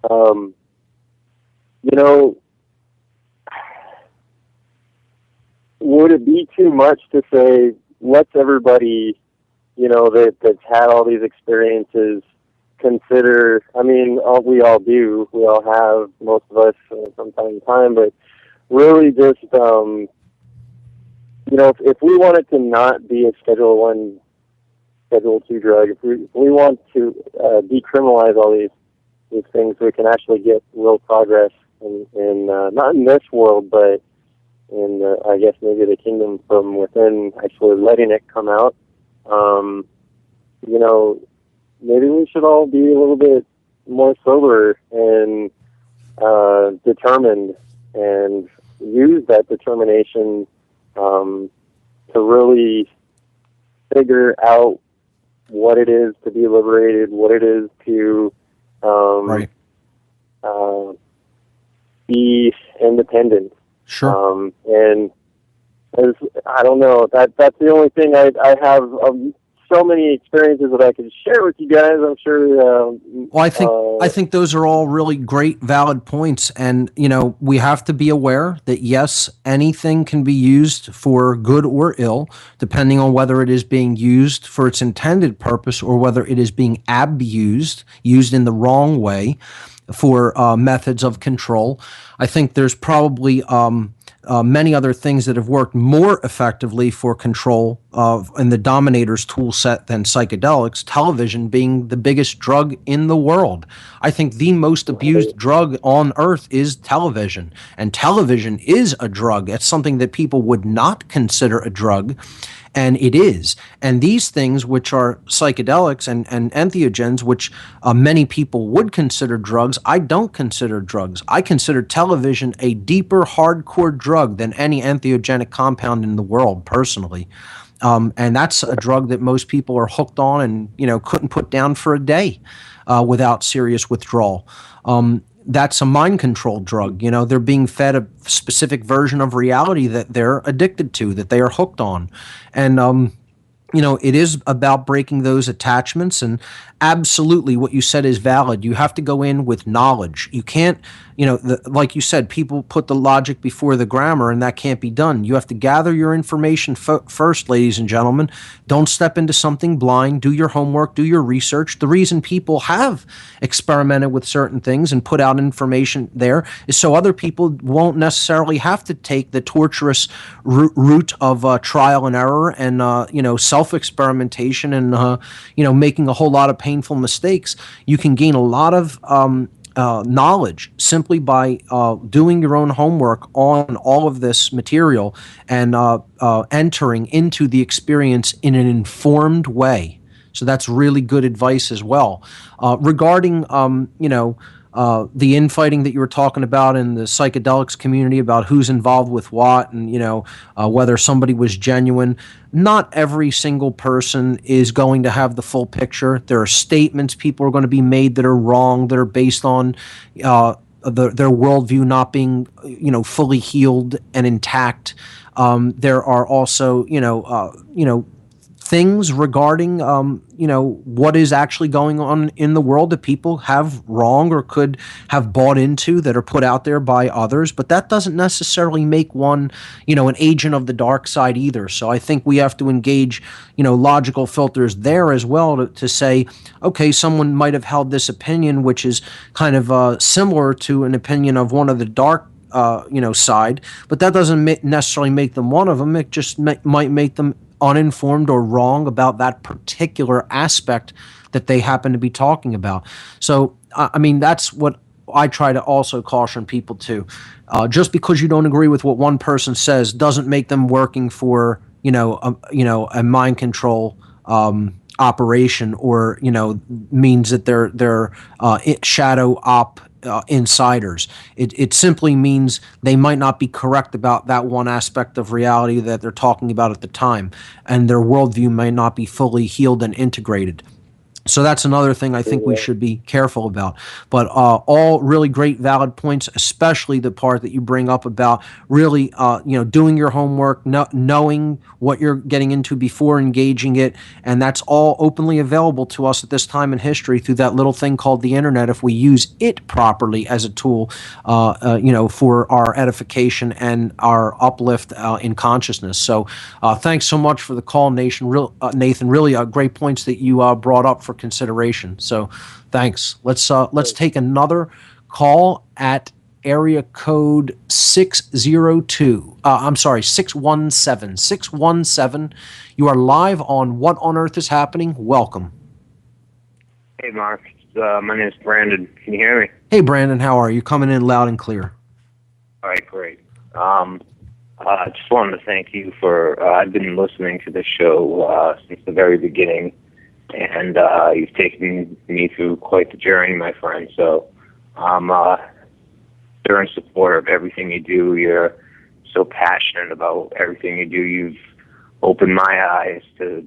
Would it be too much to say, let's everybody, that's had all these experiences consider, we all do, we all have, most of us from time to time, but really just, if we want it to not be a Schedule 1, Schedule 2 drug, if we want to decriminalize all these things so we can actually get real progress in not in this world, but in, I guess, maybe the kingdom from within, actually letting it come out, maybe we should all be a little bit more sober and determined, and use that determination to really figure out what it is to be liberated, what it is to be independent. Sure. And I don't know, that's the only thing I have. So many experiences that I could share with you guys. I'm sure. Well, I think those are all really great, valid points, and we have to be aware that yes, anything can be used for good or ill, depending on whether it is being used for its intended purpose or whether it is being abused, used in the wrong way, for methods of control. I think there's probably many other things that have worked more effectively for control in the dominator's tool set than psychedelics, television being the biggest drug in the world. I think the most abused drug on earth is television, and television is a drug. It's something that people would not consider a drug, and it is. And these things, which are psychedelics and entheogens, which many people would consider drugs, I don't consider drugs. I consider television a deeper, hardcore drug than any entheogenic compound in the world, personally. And that's a drug that most people are hooked on and, couldn't put down for a day without serious withdrawal. That's a mind-controlled drug. They're being fed a specific version of reality that they're addicted to, that they are hooked on. And, it is about breaking those attachments, and absolutely what you said is valid. You have to go in with knowledge. You can't, like you said, people put the logic before the grammar, and that can't be done. You have to gather your information first, ladies and gentlemen. Don't step into something blind. Do your homework, do your research. The reason people have experimented with certain things and put out information there is so other people won't necessarily have to take the torturous route of trial and error and, self-experimentation and, making a whole lot of painful mistakes. You can gain a lot of knowledge simply by doing your own homework on all of this material and entering into the experience in an informed way. So that's really good advice as well. Regarding, the infighting that you were talking about in the psychedelics community about who's involved with what and, whether somebody was genuine. Not every single person is going to have the full picture. There are statements people are going to be made that are wrong, that are based on their worldview not being, fully healed and intact. There are also, things regarding, what is actually going on in the world that people have wrong or could have bought into that are put out there by others. But that doesn't necessarily make one, an agent of the dark side either. So I think we have to engage, logical filters there as well to say, okay, someone might have held this opinion, which is kind of similar to an opinion of one of the dark side, but that doesn't necessarily make them one of them. It just might make them uninformed or wrong about that particular aspect that they happen to be talking about. So, that's what I try to also caution people to. Just because you don't agree with what one person says doesn't make them working for, a mind control operation, or, means that they're shadow op insiders. It simply means they might not be correct about that one aspect of reality that they're talking about at the time, and their worldview may not be fully healed and integrated. So that's another thing I think we should be careful about. But all really great, valid points, especially the part that you bring up about really, doing your homework, knowing what you're getting into before engaging it. And that's all openly available to us at this time in history through that little thing called the internet, if we use it properly as a tool, for our edification and our uplift in consciousness. So thanks so much for the call, Nathan. Really great points that you brought up for consideration. So thanks. Let's take another call at area code 602. 617. 617. You are live on What on Earth is Happening. Welcome. Hey, Mark. My name is Brandon. Can you hear me? Hey, Brandon. How are you? Coming in loud and clear. All right, great. I just wanted to thank you for, I've been listening to this show since the very beginning, and you've taken me through quite the journey, my friend. So you're in support of everything you do. You're so passionate about everything you do. You've opened my eyes to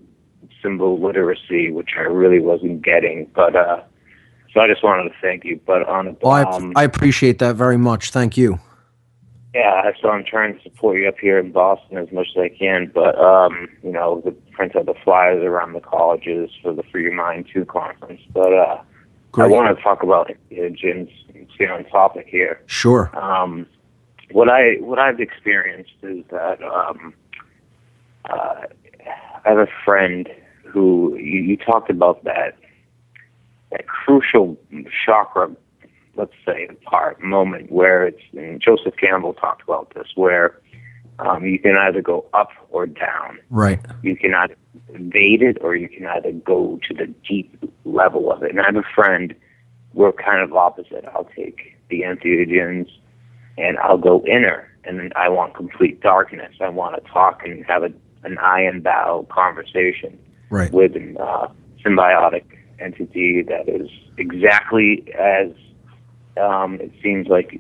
symbol literacy, which I really wasn't getting. But so I just wanted to thank you. But I appreciate that very much. Thank you. Yeah, so I'm trying to support you up here in Boston as much as I can, but, the print out the flyers around the colleges for the Free Your Mind 2 conference. But I want to talk about entheogens and stay on topic here. Sure. What I've experienced is that I have a friend who, you talked about that crucial chakra, let's say, moment where it's, and Joseph Campbell talked about this, where you can either go up or down. Right. You can either evade it or you can either go to the deep level of it. And I have a friend, we're kind of opposite. I'll take the entheogens and I'll go inner, and then I want complete darkness. I want to talk and have an I and thou conversation with a symbiotic entity that is exactly as it seems like,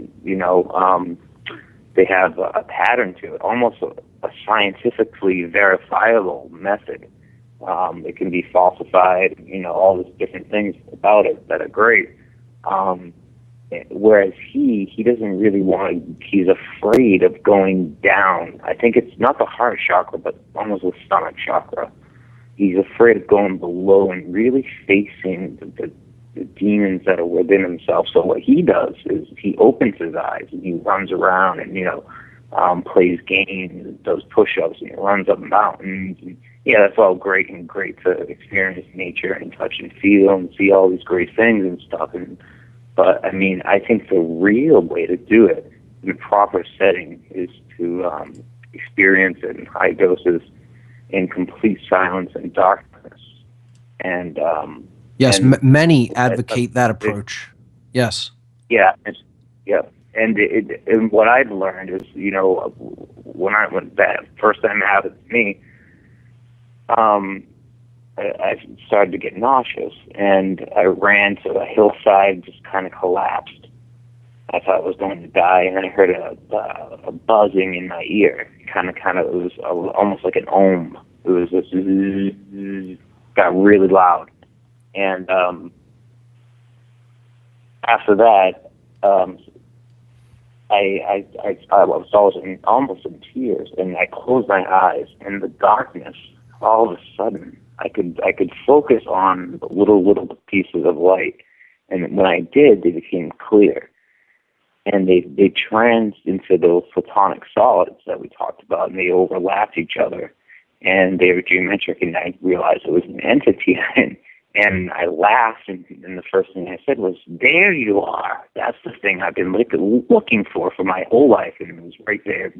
they have a pattern to it, almost a scientifically verifiable method. It can be falsified, all these different things about it that are great. Whereas he doesn't really he's afraid of going down. I think it's not the heart chakra, but almost the stomach chakra. he's afraid of going below and really facing the demons that are within himself. So what he does is he opens his eyes and he runs around and, plays games and does push-ups and he runs up mountains. And, yeah, that's all great to experience nature and touch and feel and see all these great things and stuff. But, I mean, I think the real way to do it in a proper setting is to experience it in high doses in complete silence and darkness. And yes, many advocate that approach. Yes. Yeah, yeah. And what I've learned is, when that first time it happened to me, I started to get nauseous, and I ran to a hillside, just kind of collapsed. I thought I was going to die, and then I heard a buzzing in my ear. It was almost like an ohm. It was just got really loud, and after that, I was almost in tears, and I closed my eyes, and the darkness, all of a sudden, I could focus on the little pieces of light, and when I did, they became clear. And they trans into those photonic solids that we talked about, and they overlapped each other, and they were geometric, and I realized it was an entity, and I laughed, and the first thing I said was, "There you are. That's the thing I've been looking for my whole life," and it was right there,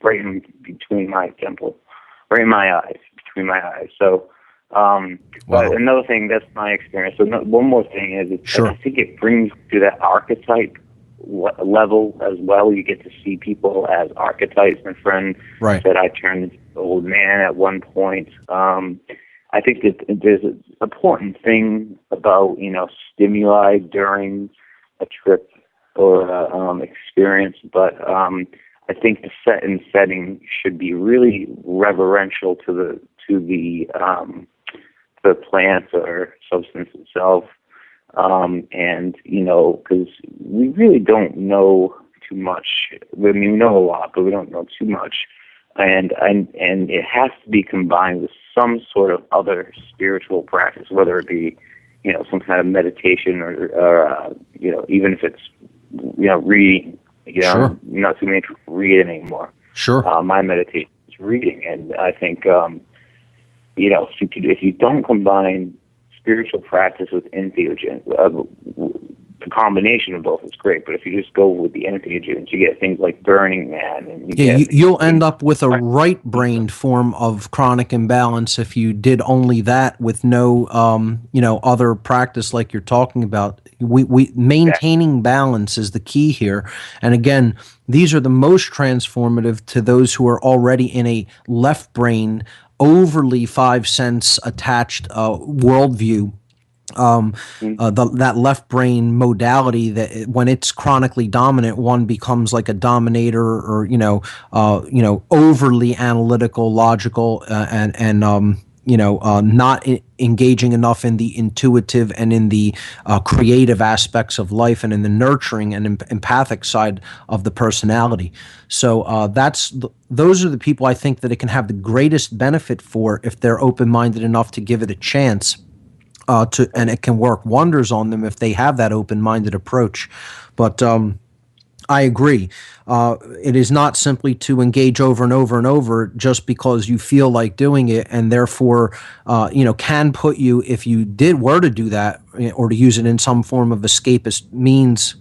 right in between my temple, right in my eyes, between my eyes. So, but another thing, that's my experience. So one more thing is, I think it brings to that archetype level as well. You get to see people as archetypes. My friend said I turned into an old man at one point. I think that there's an important thing about, stimuli during a trip or experience, but I think the setting should be really reverential to the plant or substance itself. And, because we really don't know too much. I mean, we know a lot, but we don't know too much. And it has to be combined with some sort of other spiritual practice, whether it be, some kind of meditation or even if it's, reading, not too many reading anymore. Sure. My meditation is reading. And I think, if you don't combine spiritual practice with entheogens, the combination of both is great, but if you just go with the entheogens, you get things like Burning Man. And you'll end up with a right-brained form of chronic imbalance if you did only that with no, other practice like you're talking about. We maintaining balance is the key here. And again, these are the most transformative to those who are already in a left brain, overly 5 sense attached worldview. That left brain modality, that when it's chronically dominant, one becomes like a dominator, or overly analytical, logical, and not engaging enough in the intuitive and in the creative aspects of life, and in the nurturing and empathic side of the personality. So those are the people I think that it can have the greatest benefit for if they're open-minded enough to give it a chance. And it can work wonders on them if they have that open-minded approach. But I agree. It is not simply to engage over and over and over just because you feel like doing it, and therefore, can put you, if you were to do that, or to use it in some form of escapist means,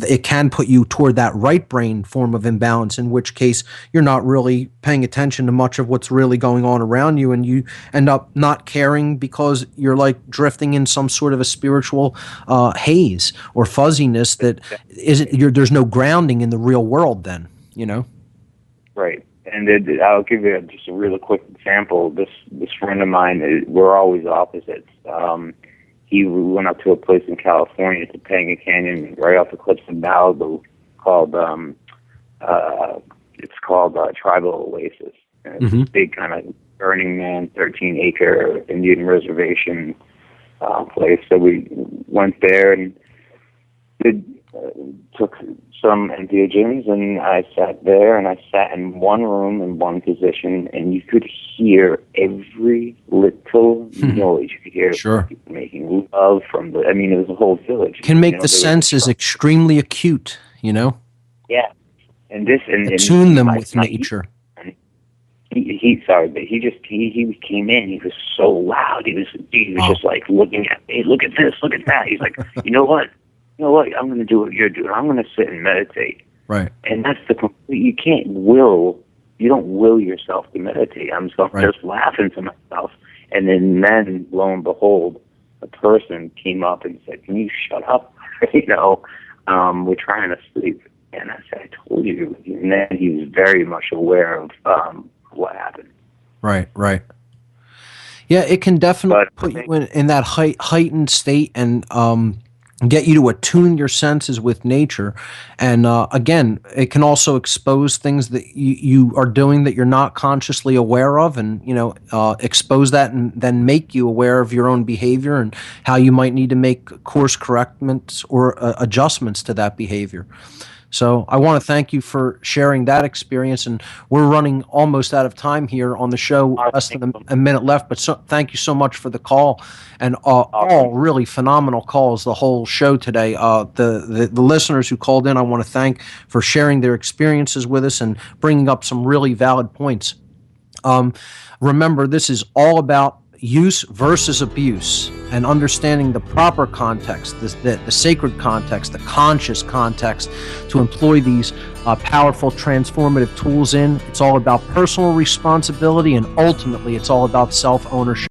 it can put you toward that right brain form of imbalance, in which case you're not really paying attention to much of what's really going on around you, and you end up not caring because you're like drifting in some sort of a spiritual haze or fuzziness that there's no grounding in the real world then, Right. And I'll give you just a really quick example. This friend of mine, we're always opposites. We went up to a place in California, Topanga Canyon, right off the cliffs of Malibu, called Tribal Oasis. And it's a big kind of Burning Man, 13-acre Indian reservation place. So we went there, and took some entheogens, and I sat there, and I sat in one room in one position, and you could hear every little noise. You could hear people making love from the. I mean, it was a whole village. Can make the senses extremely acute. Yeah, and this and attune them with nature. He sorry, but he came in. He was so loud. He was just like looking at me. Look at this. Look at that. He's like, you know what? I'm going to do what you're doing. I'm going to sit and meditate. Right. And that's the complete. You can't will. You don't will yourself to meditate. I'm just laughing to myself, and then lo and behold, a person came up and said, "Can you shut up? We're trying to sleep." And I said, "I told you." And then he was very much aware of what happened. Right. Yeah, it can definitely put you in that heightened state and get you to attune your senses with nature. And again, it can also expose things that you are doing that you're not consciously aware of, and expose that and then make you aware of your own behavior and how you might need to make course correctments or adjustments to that behavior. So I want to thank you for sharing that experience, and we're running almost out of time here on the show, less than a minute left, but thank you so much for the call, and all really phenomenal calls the whole show today. The listeners who called in, I want to thank for sharing their experiences with us and bringing up some really valid points. Remember, this is all about use versus abuse, and understanding the proper context, the sacred context, the conscious context to employ these powerful transformative tools in. It's all about personal responsibility, and ultimately it's all about self-ownership.